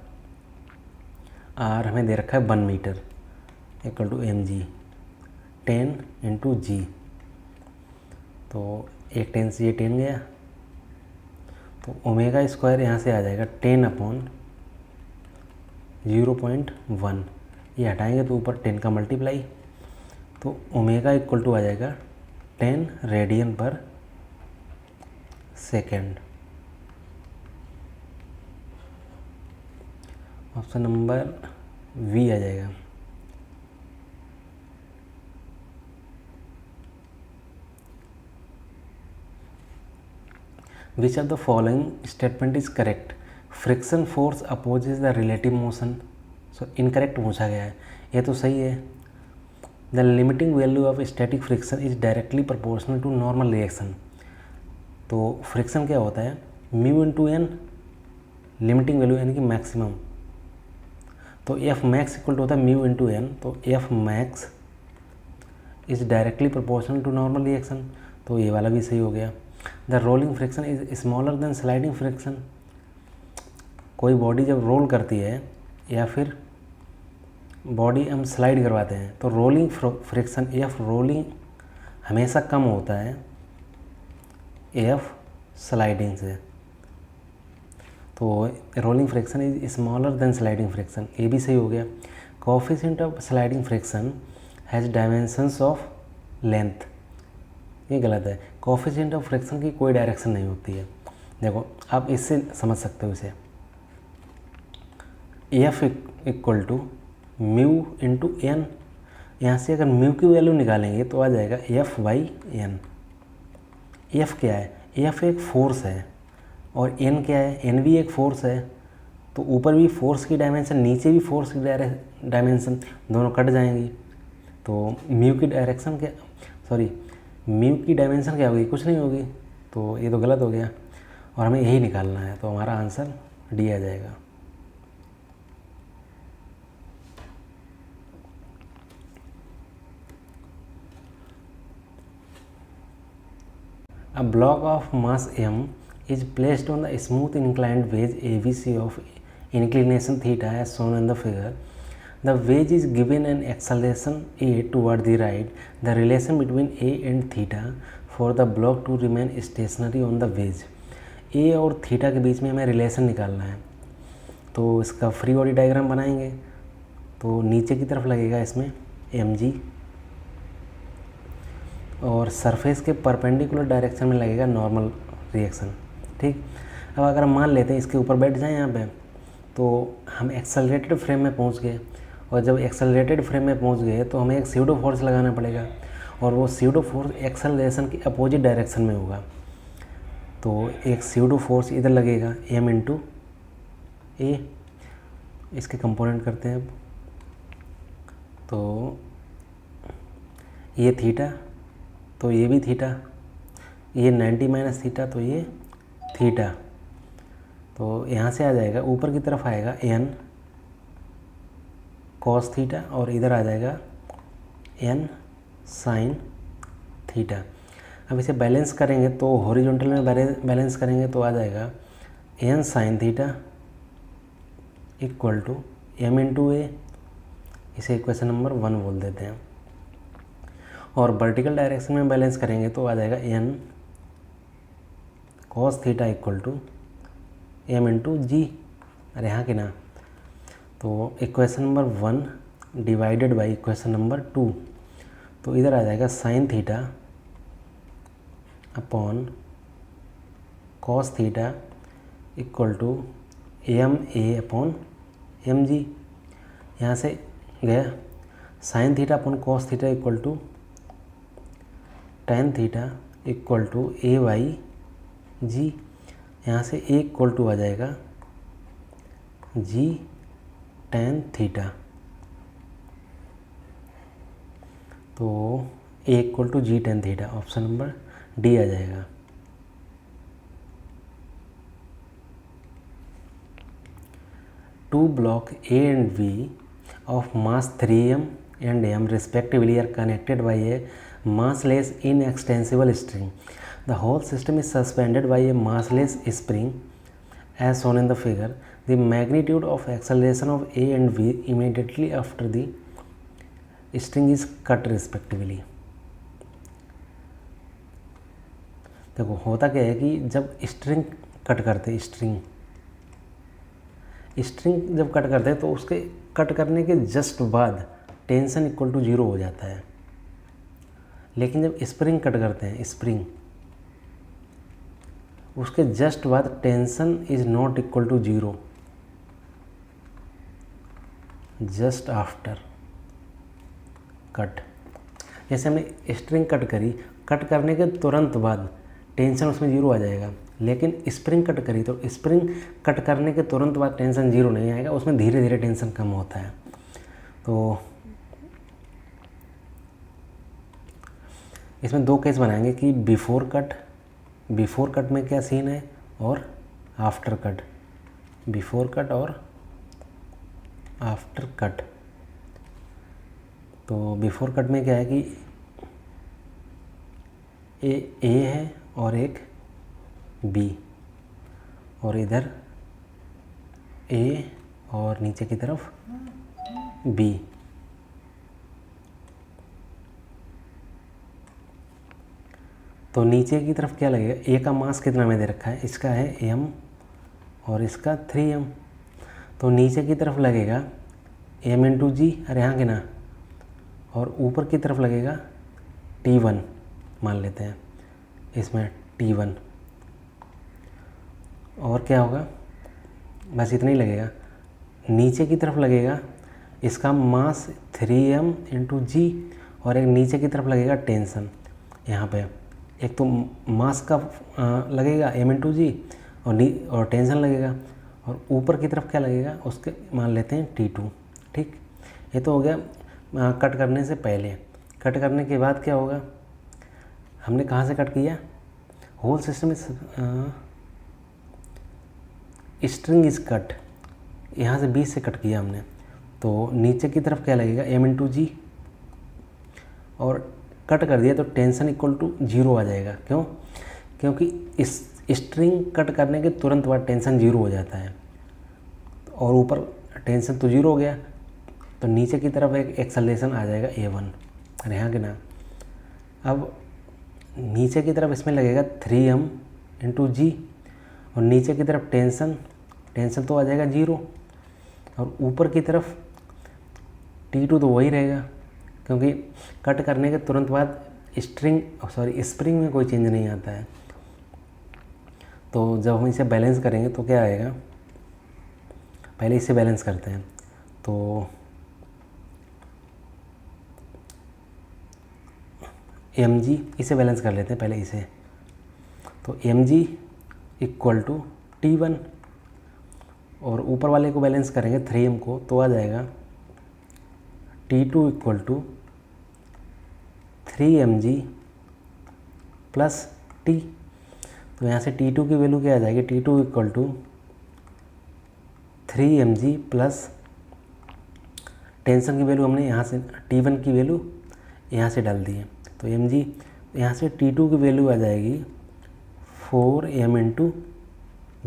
R हमें दे रखा है 1 metre equal to M G, 10 into G. तो एक 10 से ये 10 गया, तो ओमेगा स्क्वायर यहाँ से आ जाएगा 10 अपॉन 0.1, ये हटाएंगे तो ऊपर 10 का मल्टीप्लाई, तो ओमेगा इक्वल टू आ जाएगा 10 रेडियन पर सेकेंड। ऑप्शन नंबर वी आ जाएगा। Which of the following statement is correct? Friction force opposes the relative motion. So incorrect पूछा गया है, ये तो सही है। The limiting value of static friction is directly proportional to normal reaction. तो फ्रिक्शन क्या होता है? Mu into N, limiting value यानी कि मैक्सिमम। तो एफ मैक्स इक्वल टू होता है म्यू इंटू एन, तो F max is directly proportional to normal reaction, तो ये वाला भी सही हो गया। The rolling friction is smaller than sliding friction. कोई बॉडी जब रोल करती है या फिर बॉडी हम स्लाइड करवाते हैं तो रोलिंग फ्रिक्शन एफ रोलिंग हमेशा कम होता है एफ स्लाइडिंग से। तो rolling friction is smaller than sliding friction, ये भी सही हो गया। Coefficient of sliding friction has dimensions of length, ये गलत है। कोएफिशिएंट ऑफ फ्रिक्शन की कोई डायरेक्शन नहीं होती है। देखो आप इससे समझ सकते हो इसे, F equal to mu into N. यहाँ से अगर म्यू की वैल्यू निकालेंगे तो आ जाएगा एफ बाई एन। एफ क्या है? एफ एक फोर्स है और एन क्या है? एन भी एक फोर्स है। तो ऊपर भी फोर्स की डायमेंशन, नीचे भी फोर्स की डायमेंशन, दोनों कट जाएंगी। तो म्यू की डायरेक्शन क्या, सॉरी म्यू की डायमेंशन क्या होगी? कुछ नहीं होगी। तो ये तो गलत हो गया और हमें यही निकालना है, तो हमारा आंसर डी आ जाएगा। A block of mass m is placed on the smooth inclined wedge ABC of inclination theta as shown in the figure. The wedge is given an acceleration a toward the right. The relation between a and theta for the block to remain stationary on the wedge. a और theta के बीच में हमें relation निकालना है, तो इसका free body diagram बनाएंगे। तो नीचे की तरफ लगेगा इसमें mg और सरफेस के परपेंडिकुलर डायरेक्शन में लगेगा नॉर्मल रिएक्शन। ठीक, अब अगर हम मान लेते हैं इसके ऊपर बैठ जाएं यहाँ पे, तो हम एक्सेलरेटेड फ्रेम में पहुँच गए, और जब एक्सेलरेटेड फ्रेम में पहुँच गए तो हमें एक स्यूडो फोर्स लगाना पड़ेगा, और वो स्यूडो फोर्स एक्सेलरेशन की अपोजिट डायरेक्शन में होगा। तो एक स्यूडो फोर्स इधर लगेगा m इंटू ए, इसके कंपोनेंट करते हैं अब। तो ये थीटा, तो ये भी थीटा, ये 90 माइनस थीटा, तो ये थीटा। तो यहाँ से आ जाएगा, ऊपर की तरफ आएगा n कॉस थीटा और इधर आ जाएगा n साइन थीटा। अब इसे बैलेंस करेंगे तो हॉरिजॉन्टल में बैलेंस करेंगे तो आ जाएगा n sine theta equal to m into A, इसे इक्वेशन नंबर 1 बोल देते हैं। और वर्टिकल डायरेक्शन में बैलेंस करेंगे तो आ जाएगा n cos theta equal to m into G. अरे हाँ कि ना, तो equation number 1 divided by equation number 2, तो इधर आ जाएगा sine theta upon cos theta equal to M A upon M G. यहाँ से गया sine theta upon cos theta equal to tan theta equal to A by G. यहाँ से ए equal to आ जाएगा जी टेन थीटा, तो A equal to G tan theta, option number D आ जाएगा। Two block A and B of mass 3m and m respectively are connected by a massless inextensible string. The whole system is suspended by a massless spring as shown in the figure. The magnitude of acceleration of A and B immediately after the string is cut respectively. देखो होता क्या है कि जब string cut करते, string जब cut करते हैं तो उसके कट करने के जस्ट बाद टेंशन इक्वल टू 0 हो जाता है। लेकिन जब स्प्रिंग कट करते हैं, स्प्रिंग, उसके जस्ट बाद tension is not equal to 0, just after cut. जैसे हमने स्ट्रिंग कट करी, कट करने के तुरंत बाद टेंशन उसमें 0 आ जाएगा। लेकिन स्प्रिंग कट करी तो स्प्रिंग कट करने के तुरंत बाद टेंशन 0 नहीं आएगा, उसमें धीरे धीरे टेंशन कम होता है। तो इसमें दो केस बनाएंगे कि बिफोर कट में क्या सीन है और आफ्टर कट, बिफोर कट और आफ्टर कट। तो बिफोर कट में क्या है कि ए है और एक बी, और इधर ए और नीचे की तरफ बी। तो नीचे की तरफ क्या लगेगा, ए का मास कितना में दे रखा है, इसका है m और इसका 3m। तो नीचे की तरफ लगेगा m इंटू जी, अरे यहाँ के ना, और ऊपर की तरफ लगेगा T1 मान लेते हैं, इसमें T1। और क्या होगा, बस इतना ही लगेगा। नीचे की तरफ लगेगा इसका मास 3m इंटू जी, और एक नीचे की तरफ लगेगा टेंशन। यहाँ पे एक तो मास का लगेगा m इंटू जी, और टेंशन लगेगा, और ऊपर की तरफ क्या लगेगा उसके मान लेते हैं T2। ठीक, ये तो हो गया कट करने से पहले। कट करने के बाद क्या होगा, हमने कहाँ से कट किया, whole system string is cut, यहाँ से 20 से कट किया हमने। तो नीचे की तरफ क्या लगेगा m इंटू जी, और कट कर दिया तो टेंशन इक्वल टू 0 आ जाएगा। क्यों, क्योंकि इस स्ट्रिंग कट करने के तुरंत बाद टेंशन 0 हो जाता है, और ऊपर टेंशन तो 0 हो गया, तो नीचे की तरफ एक एक्सेलरेशन आ जाएगा a1, अरे यहाँ के ना। अब नीचे की तरफ इसमें लगेगा 3m इंटू जी, और नीचे की तरफ टेंशन तो आ जाएगा 0, और ऊपर की तरफ T2 तो वही रहेगा, क्योंकि कट करने के तुरंत बाद स्प्रिंग में कोई चेंज नहीं आता है। तो जब हम इसे बैलेंस करेंगे तो क्या आएगा, पहले इसे बैलेंस करते हैं। तो mg, इसे बैलेंस कर लेते हैं पहले इसे। तो mg इक्वल टू T1, और ऊपर वाले को बैलेंस करेंगे 3m को, तो आ जाएगा T2 equal to 3mg plus T। तो यहाँ से T2 की वैल्यू क्या आ जाएगी, T2 equal to 3mg plus tension की वैल्यू हमने यहाँ से T1 की वैल्यू यहाँ से डाल दी है, तो mg यहाँ से T2 की वैल्यू आ जाएगी 4m इंटू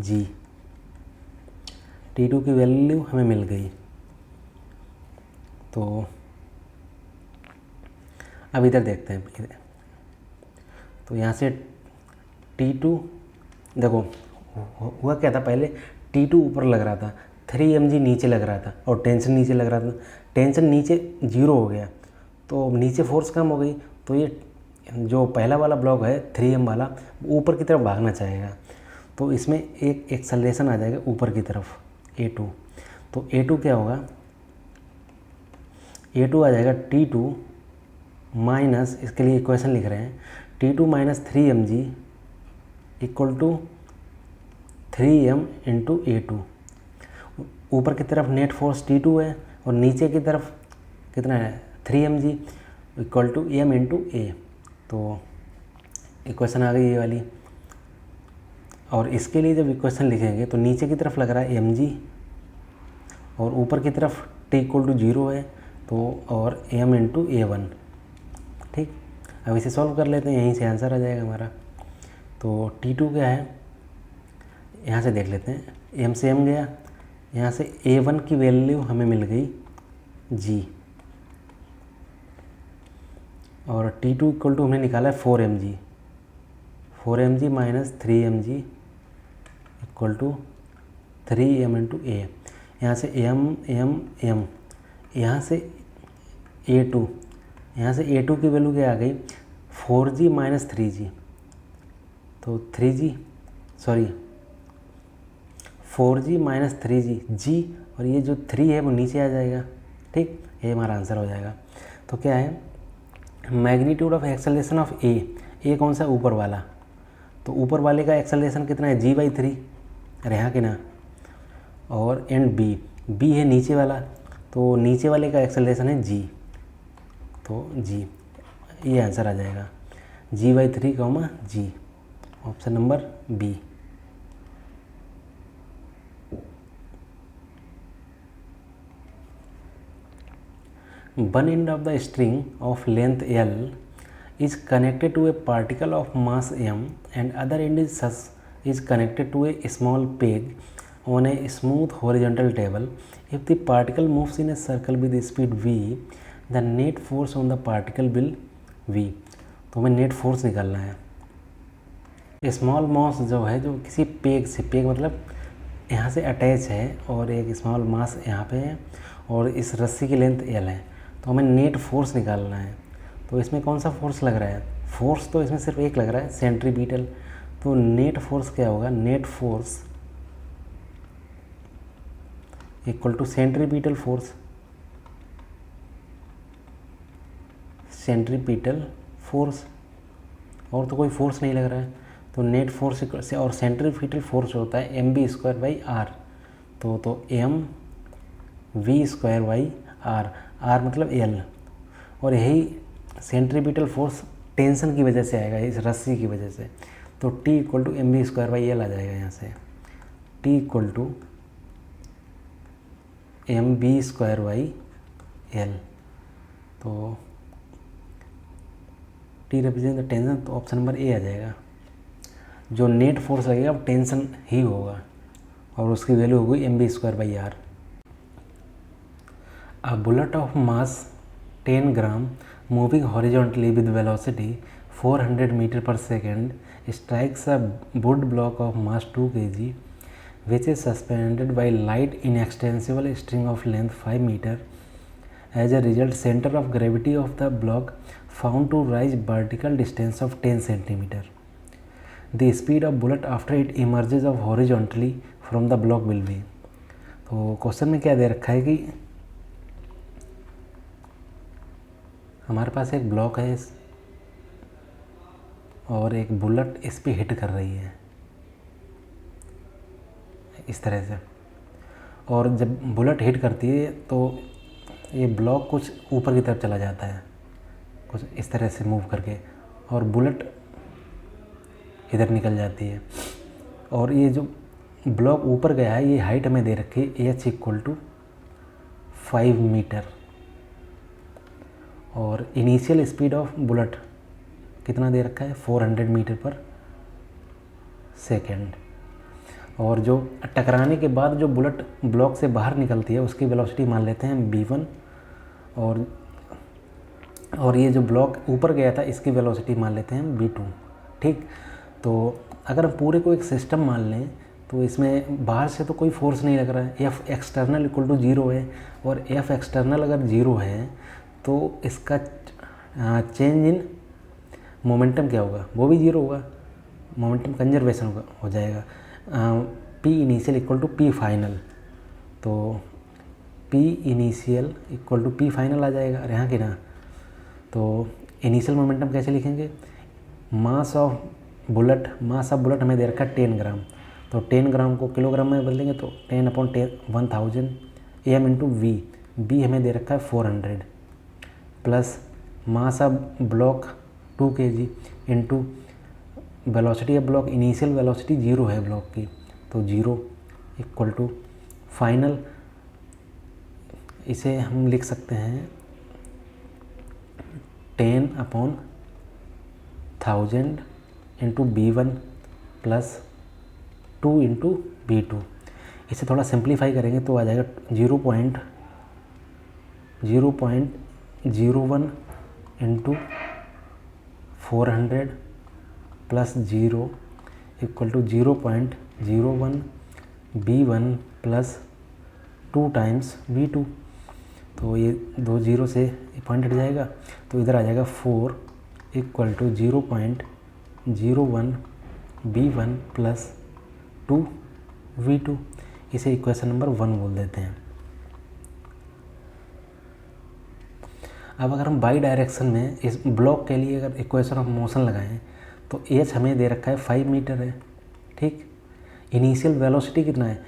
जी। T2 की वैल्यू हमें मिल गई। तो अब इधर देखते हैं। तो यहाँ से T2 देखो हुआ क्या था, पहले T2 ऊपर लग रहा था, 3mg नीचे लग रहा था, और टेंशन नीचे लग रहा था। टेंशन नीचे 0 हो गया, तो नीचे फोर्स कम हो गई, तो ये जो पहला वाला ब्लॉक है 3m वाला, ऊपर की तरफ भागना चाहेगा। तो इसमें एक एक्सेलरेशन आ जाएगा ऊपर की तरफ A2। तो A2 क्या होगा, A2 आ जाएगा T2 माइनस, इसके लिए इक्वेशन लिख रहे हैं, T2 minus 3mg equal to 3m into A2। ऊपर की तरफ नेट फोर्स T2 है, और नीचे की तरफ कितना है 3mg equal to m into A। तो इक्वेशन आ गई ये वाली। और इसके लिए जब इक्वेशन लिखेंगे तो नीचे की तरफ लग रहा है mg, और ऊपर की तरफ t इक्वल टू 0 है, तो और m इंटू A1। ठीक, अब इसे सॉल्व कर लेते हैं, यहीं से आंसर आ जाएगा हमारा। तो T2 क्या है, यहाँ से देख लेते हैं, m से m गया, यहाँ से A1 की वैल्यू हमें मिल गई g, और T2 इक्वल टू हमने निकाला है 4 mg minus 3 mg equal to 3m into A. यहाँ से m, यहाँ से A2, यहाँ से A2 की वैल्यू क्या आ गई 4g माइनस 3g, तो 4g माइनस 3g g, और ये जो 3 है वो नीचे आ जाएगा। ठीक, ये हमारा आंसर हो जाएगा। तो क्या है मैग्नीट्यूड ऑफ एक्सेलरेशन ऑफ ए कौन सा ऊपर वाला, तो ऊपर वाले का एक्सेलरेशन कितना है g/3 यहाँ के ना, और एंड बी है नीचे वाला, तो नीचे वाले का एक्सेलरेशन है g, तो g, ये आंसर आ जाएगा g/3, g, option number B. One end of the string of length L is connected to a particle of mass m and other end is connected to a small peg on a smooth horizontal table. If the particle moves in a circle with speed v, the net force on the particle will v। तो हमें net force निकालना है। Small mass जो है जो किसी peg से, peg मतलब यहाँ से अटैच है और एक स्मॉल मास यहाँ पे है और इस रस्सी की लेंथ L है, तो हमें नेट फोर्स निकालना है। तो इसमें कौन सा फोर्स लग रहा है, फोर्स तो इसमें सिर्फ एक लग रहा है सेंट्रीपिटल, तो नेट फोर्स क्या होगा, net force equal to centripetal force, centripetal force, और तो कोई फोर्स नहीं लग रहा है। तो नेट फोर्स से, और सेंट्रीपिटल फोर्स होता है mv²/r, तो mv²/r, r मतलब L, और यही सेंट्रीपिटल फोर्स टेंशन की वजह से आएगा, इस रस्सी की वजह से। तो T इक्वल टू mv²/L आ जाएगा यहाँ से, T इक्वल टू mv²/L, तो T रिप्रेजेंट द टेंशन, तो ऑप्शन नंबर ए आ जाएगा। जो नेट फोर्स लगेगा वो टेंशन ही होगा और उसकी वैल्यू होगी mv²/r। A bullet of mass 10 gram moving horizontally with velocity 400 meter per second strikes a wood block of mass 2 kg which is suspended by light inextensible string of length 5 meter. As a result, center of gravity of the block found to rise vertical distance of 10 centimeter. The speed of bullet after it emerges of horizontally from the block will be। तो question में क्या दे रखा है कि हमारे पास एक block है और एक बुलेट इस पे हिट कर रही है इस तरह से, और जब बुलेट हिट करती है तो ये ब्लॉक कुछ ऊपर की तरफ चला जाता है, कुछ इस तरह से मूव करके, और बुलेट इधर निकल जाती है। और ये जो ब्लॉक ऊपर गया है ये हाइट हमें दे रखी है h इक्वल टू 5 मीटर, और इनिशियल स्पीड ऑफ बुलेट कितना दे रखा है 400 मीटर पर सेकेंड, और जो टकराने के बाद जो बुलेट ब्लॉक से बाहर निकलती है उसकी वेलोसिटी मान लेते हैं v1, और ये जो ब्लॉक ऊपर गया था इसकी वेलोसिटी मान लेते हैं v2। ठीक, तो अगर हम पूरे को एक सिस्टम मान लें तो इसमें बाहर से तो कोई फोर्स नहीं लग रहा है, एफ एक्सटर्नल इक्वल टू 0 है, और एफ एक्सटर्नल अगर 0 है तो इसका चेंज इन मोमेंटम क्या होगा, वो भी 0 होगा, मोमेंटम कंजर्वेशन हो जाएगा। P initial equal to P final, तो P initial equal to P final आ जाएगा यहाँ की ना। तो इनिशियल मोमेंटम कैसे लिखेंगे, मास ऑफ बुलेट हमें दे रखा है 10 ग्राम, तो 10 ग्राम को किलोग्राम में बदलेंगे तो 10/1000 एम इंटू वी हमें दे रखा है 400, plus mass of block 2 kg into velocity of block, initial velocity 0 है ब्लॉक की, तो 0 इक्वल टू फाइनल, इसे हम लिख सकते हैं 10/1000 into b1 plus 2 into b2। इसे थोड़ा सिंप्लीफाई करेंगे तो आ जाएगा 0.01 into 400 plus 0 equal to 0.01 V1 plus 2 times V2। तो ये 2 0 से पॉइंट हट जाएगा, तो इधर आ जाएगा 4 equal to 0.01 V1 plus 2 V2। इसे इक्वेशन नंबर 1 बोल देते हैं। अब अगर हम बाई डायरेक्शन में इस ब्लॉक के लिए अगर इक्वेशन ऑफ मोशन लगाएं तो एच हमें दे रखा है 5 मीटर है, ठीक। इनिशियल वेलोसिटी कितना है,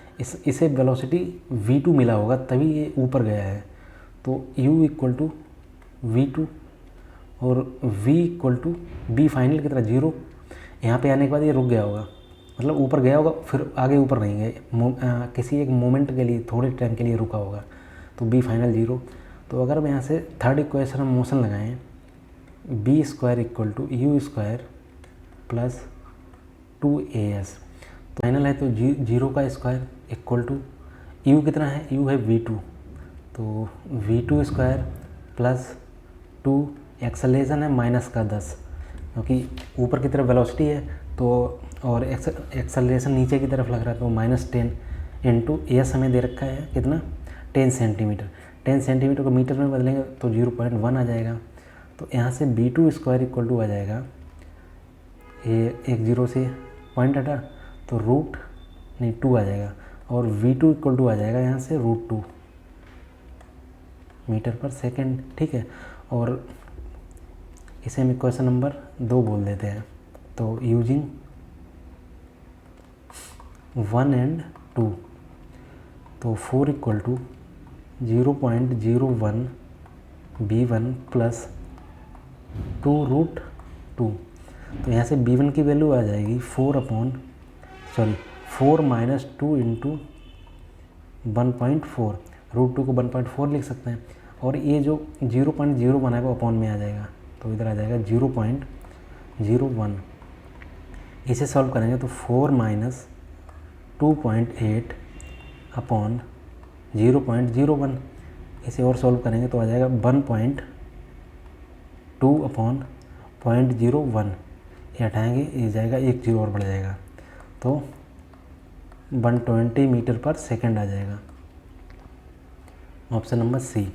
इसे वेलोसिटी v2 मिला होगा तभी ये ऊपर गया है। तो u इक्वल टू V2 और v equal to b final कितना 0। यहाँ पे आने के बाद ये रुक गया होगा, मतलब ऊपर गया होगा फिर आगे ऊपर नहीं गए, किसी एक मोमेंट के लिए थोड़े टाइम के लिए रुका होगा, तो b फाइनल 0। तो अगर हम यहाँ से थर्ड इक्वेशन हम मोशन लगाएं b square equal to u square plus 2as, तो फाइनल है तो 0 का स्क्वायर इक्वल टू u कितना है, u है v2, तो v2 स्क्वायर प्लस 2 एक्सेलरेशन है माइनस का 10, क्योंकि ऊपर की तरफ वेलोसिटी है तो और एक्सेलरेशन नीचे की तरफ लग रहा है, तो -10 इंटू एस हमें दे रखा है कितना 10 सेंटीमीटर। 10 सेंटीमीटर को मीटर में बदलेंगे तो 0.1 आ जाएगा। तो यहाँ से b2 स्क्वायर इक्वल टू आ जाएगा, ये एक 0 से पॉइंट हटा तो √2 आ जाएगा, और v2 इक्वल टू आ जाएगा यहाँ से √2 मीटर पर सेकेंड, ठीक है। और इसे हम इक्वेशन नंबर 2 बोल देते हैं। तो यूजिंग 1 एंड 2, तो 4 इक्वल टू 0.01 b1 प्लस 2√2। तो यहाँ से b1 की वैल्यू आ जाएगी 4 माइनस 2 इंटू 1.4, √2 को 1.4 लिख सकते हैं, और ये जो 0.0 बना है वो अपॉन में आ जाएगा, तो इधर आ जाएगा 0.01। इसे सॉल्व करेंगे तो 4 माइनस 2.8 अपॉन 0.01, इसे और सॉल्व करेंगे तो आ जाएगा 1.2 अपॉन 0.01, ये हटाएंगे ये जाएगा 1 0 और बढ़ जाएगा, तो 120 मीटर पर सेकेंड आ जाएगा। Option number C.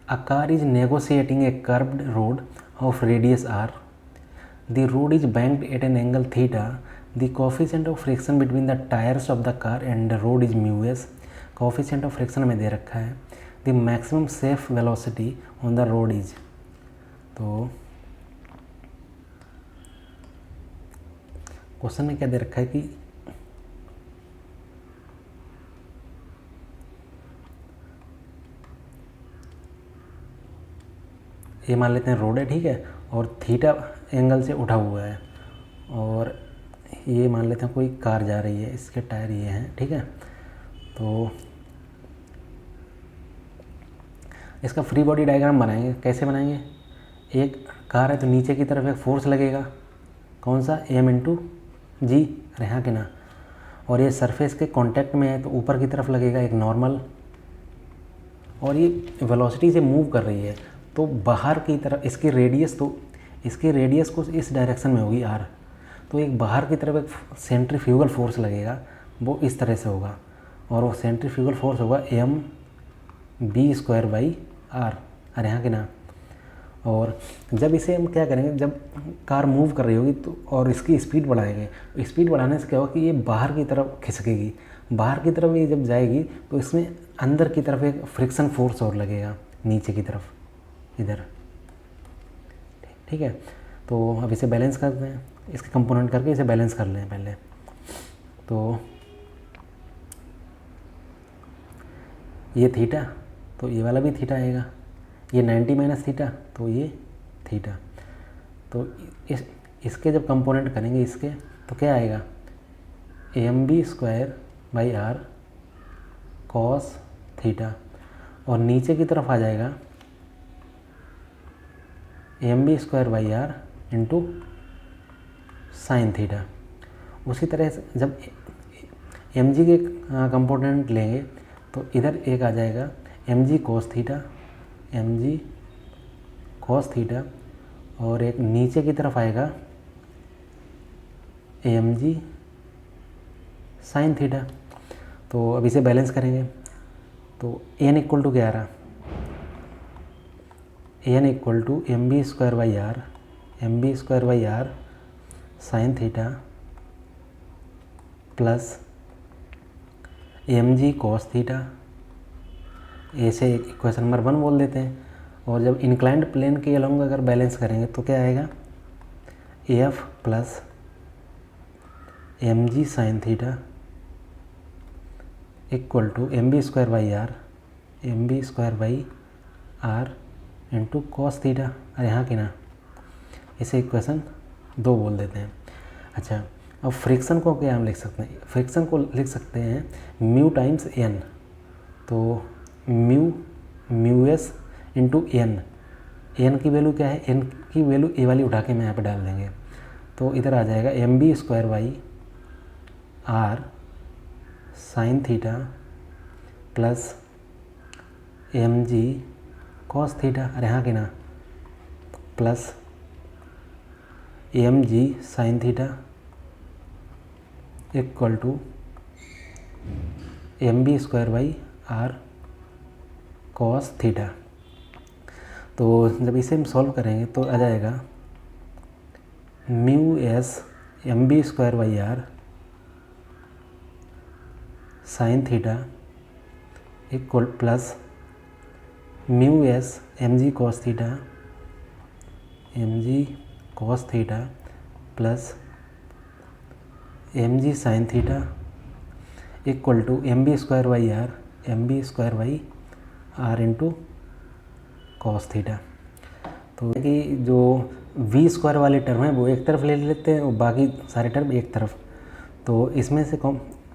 A car is negotiating a curved road of radius r. The road is banked at an angle theta. The coefficient of friction between the tires of the car and the road is μs. Coefficient of friction में दे रखा है। The maximum safe velocity on the road is, तो question में क्या दे रखा है कि ये मान लेते हैं रोड है, ठीक है, और थीटा एंगल से उठा हुआ है, और ये मान लेते हैं कोई कार जा रही है, इसके टायर ये हैं, ठीक है। तो इसका फ्री बॉडी डायग्राम बनाएंगे। कैसे बनाएंगे, एक कार है तो नीचे की तरफ एक फोर्स लगेगा, कौन सा m इंटू जी, अरे हाँ कि ना, और ये सरफेस के कांटेक्ट में है तो ऊपर की तरफ लगेगा एक नॉर्मल, और ये वेलोसिटी से मूव कर रही है तो बाहर की तरफ इसकी रेडियस, तो इसकी रेडियस को इस डायरेक्शन में होगी r, तो एक बाहर की तरफ एक सेंट्रीफ्यूगल फोर्स लगेगा, वो इस तरह से होगा, और वो सेंट्रीफ्यूगल फोर्स होगा mb²/r, अरे हाँ कि ना। और जब इसे हम क्या करेंगे, जब कार मूव कर रही होगी तो और इसकी स्पीड बढ़ाएंगे, स्पीड बढ़ाने से क्या होगा कि ये बाहर की तरफ खिसकेगी, बाहर की तरफ ये जब जाएगी तो इसमें अंदर की तरफ एक फ्रिक्शन फोर्स और लगेगा नीचे की तरफ इधर, ठीक है। तो अब इसे बैलेंस करते हैं, इसके कंपोनेंट करके इसे बैलेंस कर लें पहले। तो ये थीटा, तो ये वाला भी थीटा आएगा, ये 90 माइनस थीटा, तो ये थीटा, तो इसके जब कंपोनेंट करेंगे इसके तो क्या आएगा, mb²/r cos थीटा, और नीचे की तरफ आ जाएगा mb²/r इंटू साइन थीटा। उसी तरह से जब mg के कंपोनेंट लेंगे तो इधर एक आ जाएगा M G cos theta, M G cos theta, और एक नीचे की तरफ आएगा एम जी साइन थीटा। तो अब इसे बैलेंस करेंगे तो एन इक्वल टू क्या आ रहा, N equal to M B square by R, M B square by R sine theta plus M G cos theta, ऐसे इक्वेशन नंबर 1 बोल देते हैं। और जब इंक्लाइंड प्लेन के अलोंग अगर बैलेंस करेंगे तो क्या आएगा, F plus M G sine theta equal to M B square by R, M B square by R into cos theta. और यहाँ की ना इसे इक्वेशन 2 बोल देते हैं। अच्छा, अब फ्रिक्शन को क्या हम लिख सकते हैं, फ्रिक्शन को लिख सकते हैं म्यू टाइम्स एन। तो mu S into N, N की वैल्यू क्या है, एन की वैल्यू ए वाली उठा के मैं यहाँ पे डाल देंगे। तो इधर आ जाएगा M B square by R sine theta plus M G cos theta. और यहाँ की ना plus M G sine theta equal to M B square by R cos theta. तो जब इसे हम सॉल्व करेंगे तो आ जाएगा mu S M B square by R sine theta equal plus mu S M G cos theta, M G cos theta plus M G sine theta equal to M B square by R, M B square by R into cos theta. तो कि जो we square वाली term है वो एक तरफ ले लेते हैं और बाकी सारे टर्म एक तरफ। तो इसमें से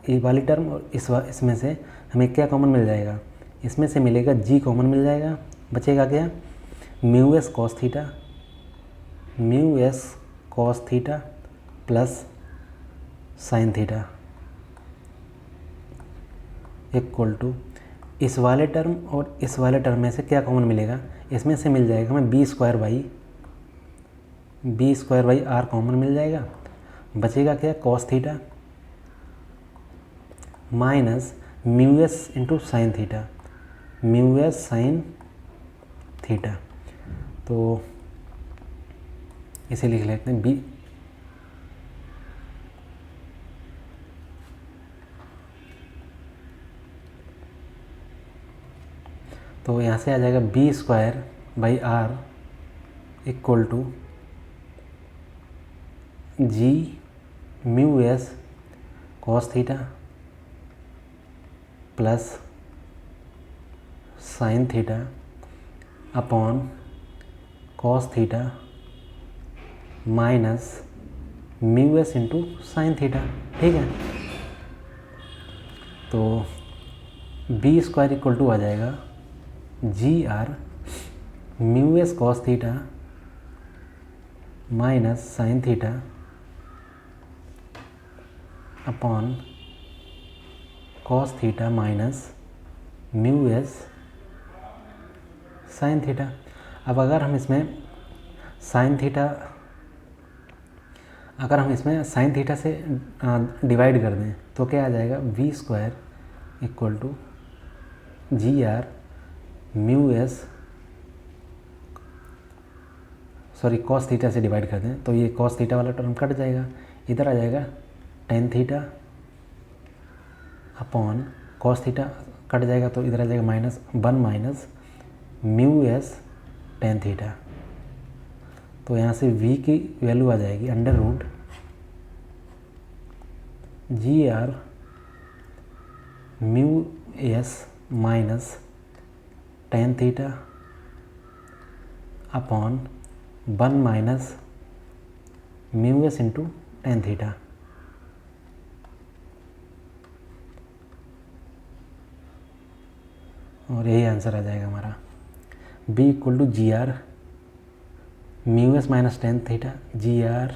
ये वाली टर्म और इसमें से हमें क्या कॉमन मिल जाएगा, इसमें से मिलेगा जी कॉमन मिल जाएगा, बचेगा क्या, mu S cos theta, mu S cos theta plus sine theta equal to इस वाले टर्म और इस वाले टर्म में से क्या कॉमन मिलेगा, इसमें से मिल जाएगा हमें B square by R common मिल जाएगा। बचेगा क्या, cos theta minus mu S into sine theta, mu S sine theta. तो इसे लिख लेते हैं बी, तो यहाँ से आ जाएगा B square by R equal to G mu S cos theta plus sine theta upon cos theta minus mu S into sine theta. ठीक है, तो बी स्क्वायर इक्वल टू आ जाएगा G R mu S cos theta minus sine theta upon cos theta minus mu S sine theta. अब अगर हम इसमें sine theta से डिवाइड कर दें तो क्या आ जाएगा, V square equal to G R mu S cos theta से डिवाइड कर दें तो ये कॉस थीटा वाला टर्म कट जाएगा, इधर आ जाएगा tan theta upon cos theta cut जाएगा तो इधर आ जाएगा -1 minus mu S tan theta. तो यहाँ से v की वैल्यू आ जाएगी under root G R mu S minus tan theta upon 1 minus mu S into tan theta. और यही आंसर आ जाएगा हमारा, b equal to G R mu S minus tan theta, G R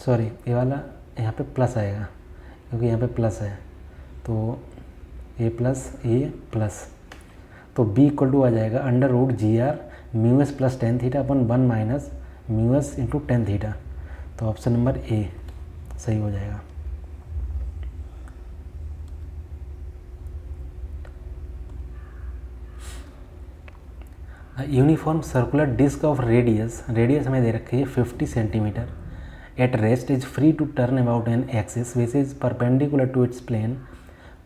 sorry ये वाला यहाँ पे प्लस आएगा क्योंकि यहाँ पे प्लस है, तो ए प्लस तो बी इक्वल टू आ जाएगा under root G R mu S plus tan theta upon 1 minus mu S into tan theta. तो ऑप्शन नंबर ए सही हो जाएगा। Uniform circular disc of radius हमें दे रखी है 50 centimetre at rest is free to turn about an axis which is perpendicular to its plane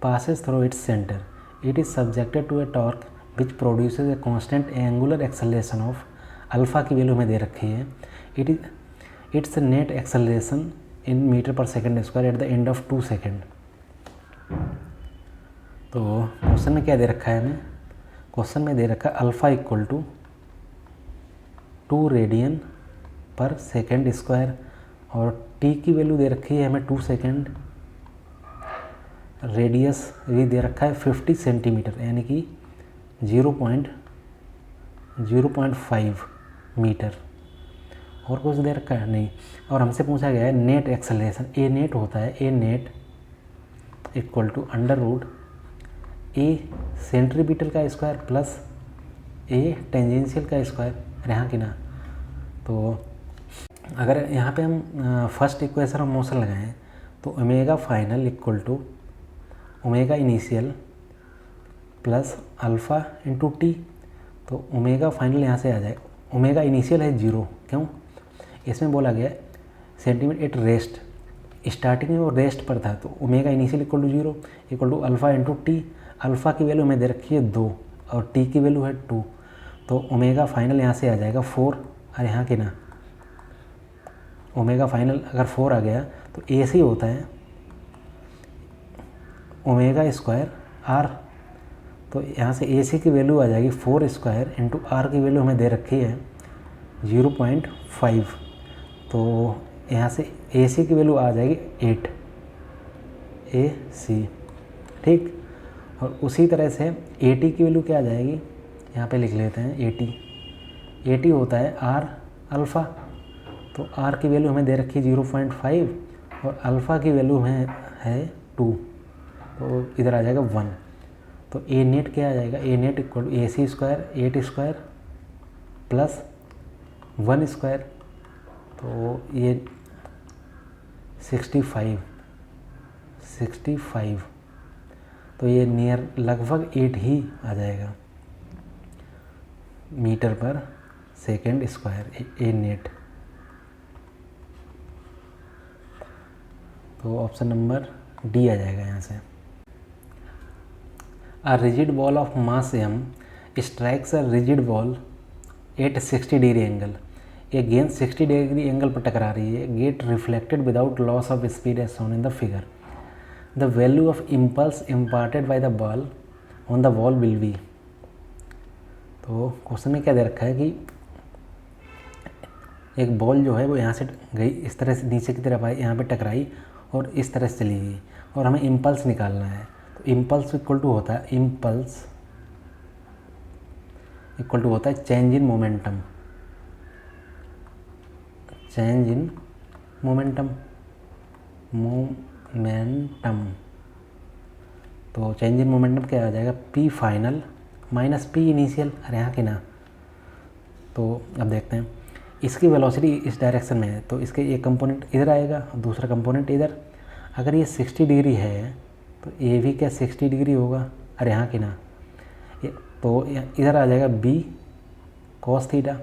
passes through its center. It is subjected to a torque which produces a constant angular acceleration of alpha की value हमें दे रखी है। Its net acceleration in metre per second square at the end of 2 second. तो question में क्या दे रखा है हमें? क्वेश्चन में दे रखा है अल्फ़ा इक्वल टू 2 रेडियन पर सेकेंड स्क्वायर और टी की वैल्यू दे रखी है हमें 2 सेकेंड, रेडियस भी दे रखा है 50 सेंटीमीटर यानी कि 0.5 मीटर। और कुछ दे रखा है नहीं। और हमसे पूछा गया है नेट एक्सेलरेशन। ए नेट होता है a net equal to under root a centripetal का स्क्वायर प्लस ए टेंजेंशियल का स्क्वायर। यहाँ की ना, तो अगर यहाँ पे हम फर्स्ट इक्वेशन ऑफ मोशन लगाएं तो omega final equal to omega initial plus alpha into T. तो ओमेगा फाइनल यहाँ से आ जाए। ओमेगा इनिशियल है 0, क्यों? इसमें बोला गया सेंटीमीटर एट रेस्ट, स्टार्टिंग में वो रेस्ट पर था, तो omega initial equal to 0 equal to alpha into T. Alpha की वैल्यू हमें दे रखी है 2 और टी की वैल्यू है 2, तो ओमेगा फाइनल यहाँ से आ जाएगा 4। और यहाँ की ना ओमेगा फाइनल अगर 4 आ गया तो ए सी होता है ओमेगा स्क्वायर आर। तो यहाँ से ए सी की वैल्यू आ जाएगी 4 स्क्वायर इंटू आर की वैल्यू हमें दे रखी है 0.5। तो यहाँ से ए सी की वैल्यू आ जाएगी 8 ए सी, ठीक। और उसी तरह से ए टी की वैल्यू क्या आ जाएगी, यहाँ पे लिख लेते हैं ए टी होता है आर अल्फ़ा। तो आर की वैल्यू हमें दे रखी है 0.5 और अल्फ़ा की वैल्यू है 2, तो इधर आ जाएगा 1। तो ए नेट क्या आ जाएगा, a net equal to a c square 8 square plus 1 square, तो ये 65। तो ये नियर लगभग 8 ही आ जाएगा मीटर पर सेकेंड स्क्वायर ए नेट। तो ऑप्शन नंबर डी आ जाएगा यहाँ से। A rigid ball of mass m strikes a rigid ball at 60 degree angle. ये गेंद 60 डिग्री एंगल पर टकरा रही है। Get reflected without loss of speed as shown in the figure. The value of impulse imparted by the ball on the wall will be. तो question में क्या दे रखा है कि एक बॉल जो है वो यहाँ से गई, इस तरह से नीचे की तरफ आई, यहाँ पे टकराई और इस तरह से चली गई और हमें इम्पल्स निकालना है। तो इम्पल्स इक्वल टू होता है चेंज इन मोमेंटम। तो चेंज इन मोमेंटम क्या आ जाएगा, P final minus P initial. अरे यहाँ की ना, तो अब देखते हैं इसकी वेलोसिटी इस डायरेक्शन में है, तो इसके एक कंपोनेंट इधर आएगा और दूसरा कंपोनेंट इधर। अगर ये 60 डिग्री है तो ये भी क्या 60 डिग्री होगा। अरे यहाँ की ना, तो इधर आ जाएगा बी कॉस थीटा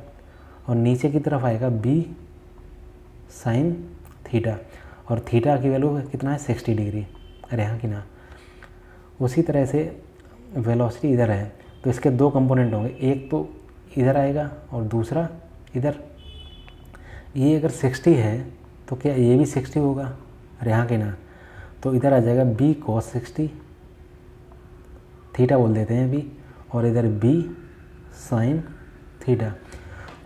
और नीचे की तरफ आएगा बी साइन थीटा और थीटा की वैल्यू कितना है 60 डिग्री। अरे यहाँ की ना, उसी तरह से वेलोसिटी इधर है तो इसके 2 कंपोनेंट होंगे, एक तो इधर आएगा और दूसरा इधर। ये अगर 60 है तो क्या ये भी 60 होगा। अरे यहाँ की ना, तो इधर आ जाएगा बी कॉस 60 थीटा बोल देते हैं बी, और इधर बी साइन थीटा।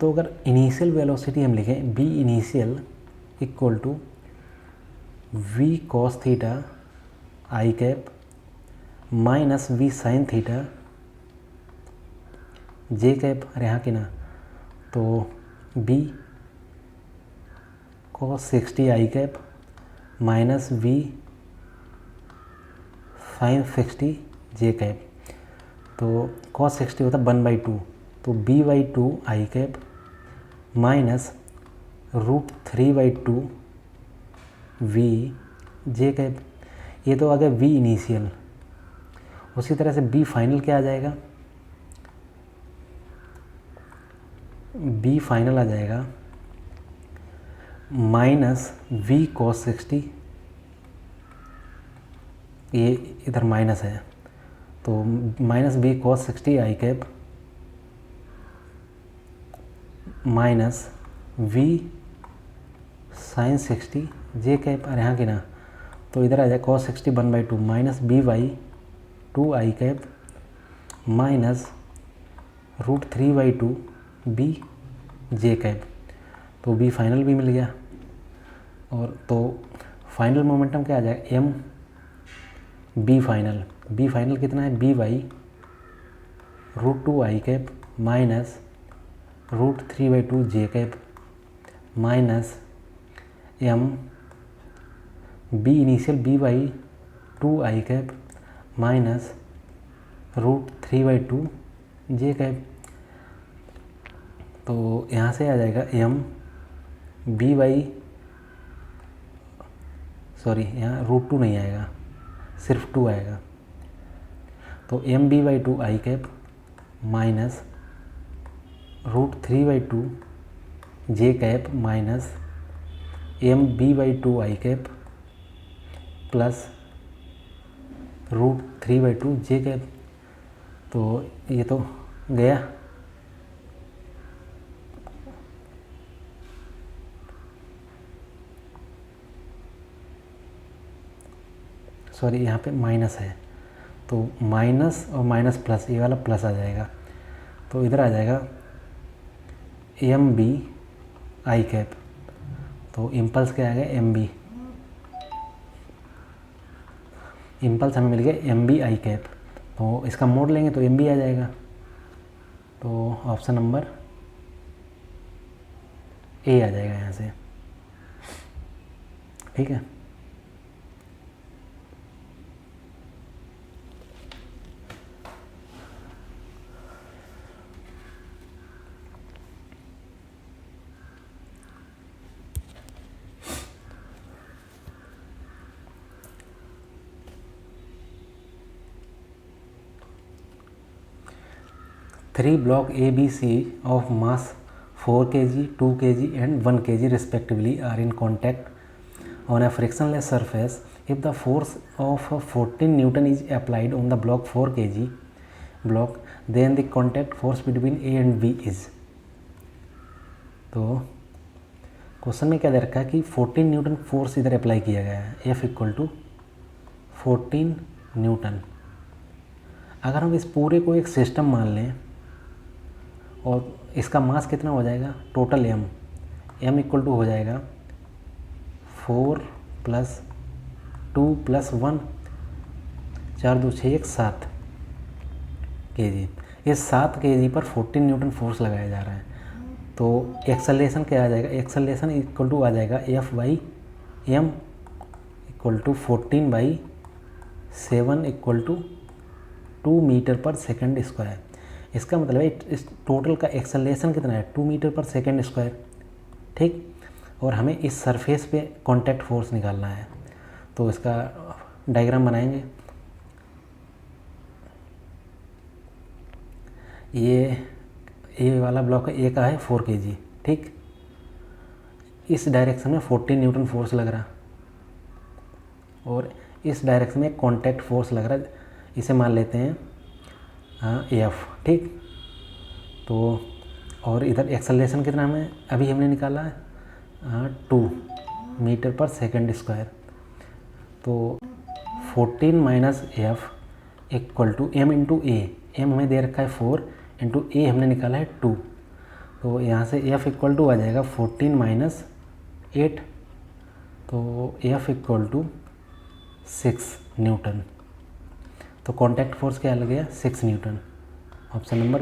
तो अगर इनिशियल वेलोसिटी हम लिखें B initial equal to V cos theta I cap minus V sine theta J cap. अरे यहाँ की ना, तो B cos 60 I cap minus v sin 60 J cap. तो cos 60 होता है 1/2, तो b/2 आई cap minus √3/2 v J cap. ये तो आ गया v इनिशियल। उसी तरह से b फाइनल क्या आ जाएगा, b फाइनल आ जाएगा माइनस v cos 60, ये इधर माइनस है तो minus v cos 60 I cap minus v sin 60 J cap. और यहाँ की ना तो इधर आ जाए cos 60 1/2 माइनस b/2 आई कैप माइनस √3/2 b जे कैप। तो b फाइनल भी मिल गया। और तो फाइनल मोमेंटम क्या आ जाएगा, m b फाइनल कितना है, b/√2 i cap minus √3/2 j cap minus m b initial b/2 I cap minus √3/2 j cap. तो यहाँ से आ जाएगा m यहाँ √2 नहीं आएगा, सिर्फ 2 आएगा। तो m b/2 आई cap minus √3/2 j cap minus m b/2 आई कैप प्लस √3/2 जे कैप। तो ये तो गया। सॉरी, यहाँ पे माइनस है तो माइनस और माइनस प्लस, ये वाला प्लस आ जाएगा। तो इधर आ जाएगा एम बी आई कैप। तो इम्पल्स क्या आ गया, एम बी, इम्पल्स हमें मिल गया एम बी आई कैप। तो इसका मोड लेंगे तो एम बी आ जाएगा। तो ऑप्शन नंबर ए आ जाएगा यहाँ से, ठीक है। Three block A, B, C of mass 4 kg, 2 kg and 1 kg respectively are in contact on a frictionless surface. If the force of 14 Newton is applied on the block 4 kg block, then the contact force between A and B is। तो question में क्या दे रखा है कि 14 Newton force इधर apply किया गया है, F = 14 न्यूटन। अगर हम इस पूरे को एक सिस्टम मान लें और इसका मास कितना हो जाएगा, टोटल m = हो जाएगा 4 + 2 + 1, 4 2 6 1 7 kg। इस 7 kg पर 14 न्यूटन फोर्स लगाया जा रहा है। तो एक्सेलरेशन क्या आ जाएगा, एक्सेलरेशन = आ जाएगा F/m = 14/7 = 2 मीटर/सेकंड स्क्वायर। इसका मतलब है इस टोटल का एक्सेलरेशन कितना है, 2 मीटर/सेकंड स्क्वायर, ठीक। और हमें इस सरफेस पे कांटेक्ट फोर्स निकालना है। तो इसका डायग्राम बनाएंगे। ये वाला ब्लॉक है, ए का है 4 kg, ठीक। इस डायरेक्शन में 14 न्यूटन फोर्स लग रहा और इस डायरेक्शन में कांटेक्ट फोर्स लग रहा है, इसे मान लेते हैं F, ठीक। तो और इधर एक्सेलरेशन कितना हमें अभी हमने निकाला है 2 मीटर/सेकंड स्क्वायर। तो 14 - F = m × A। m हमें दे रखा है 4 × A हमने निकाला है 2। तो यहाँ से F = आ जाएगा 14 - 8, तो F = 6 न्यूटन। तो कॉन्टैक्ट फोर्स क्या लग गया, 6 न्यूटन। Option number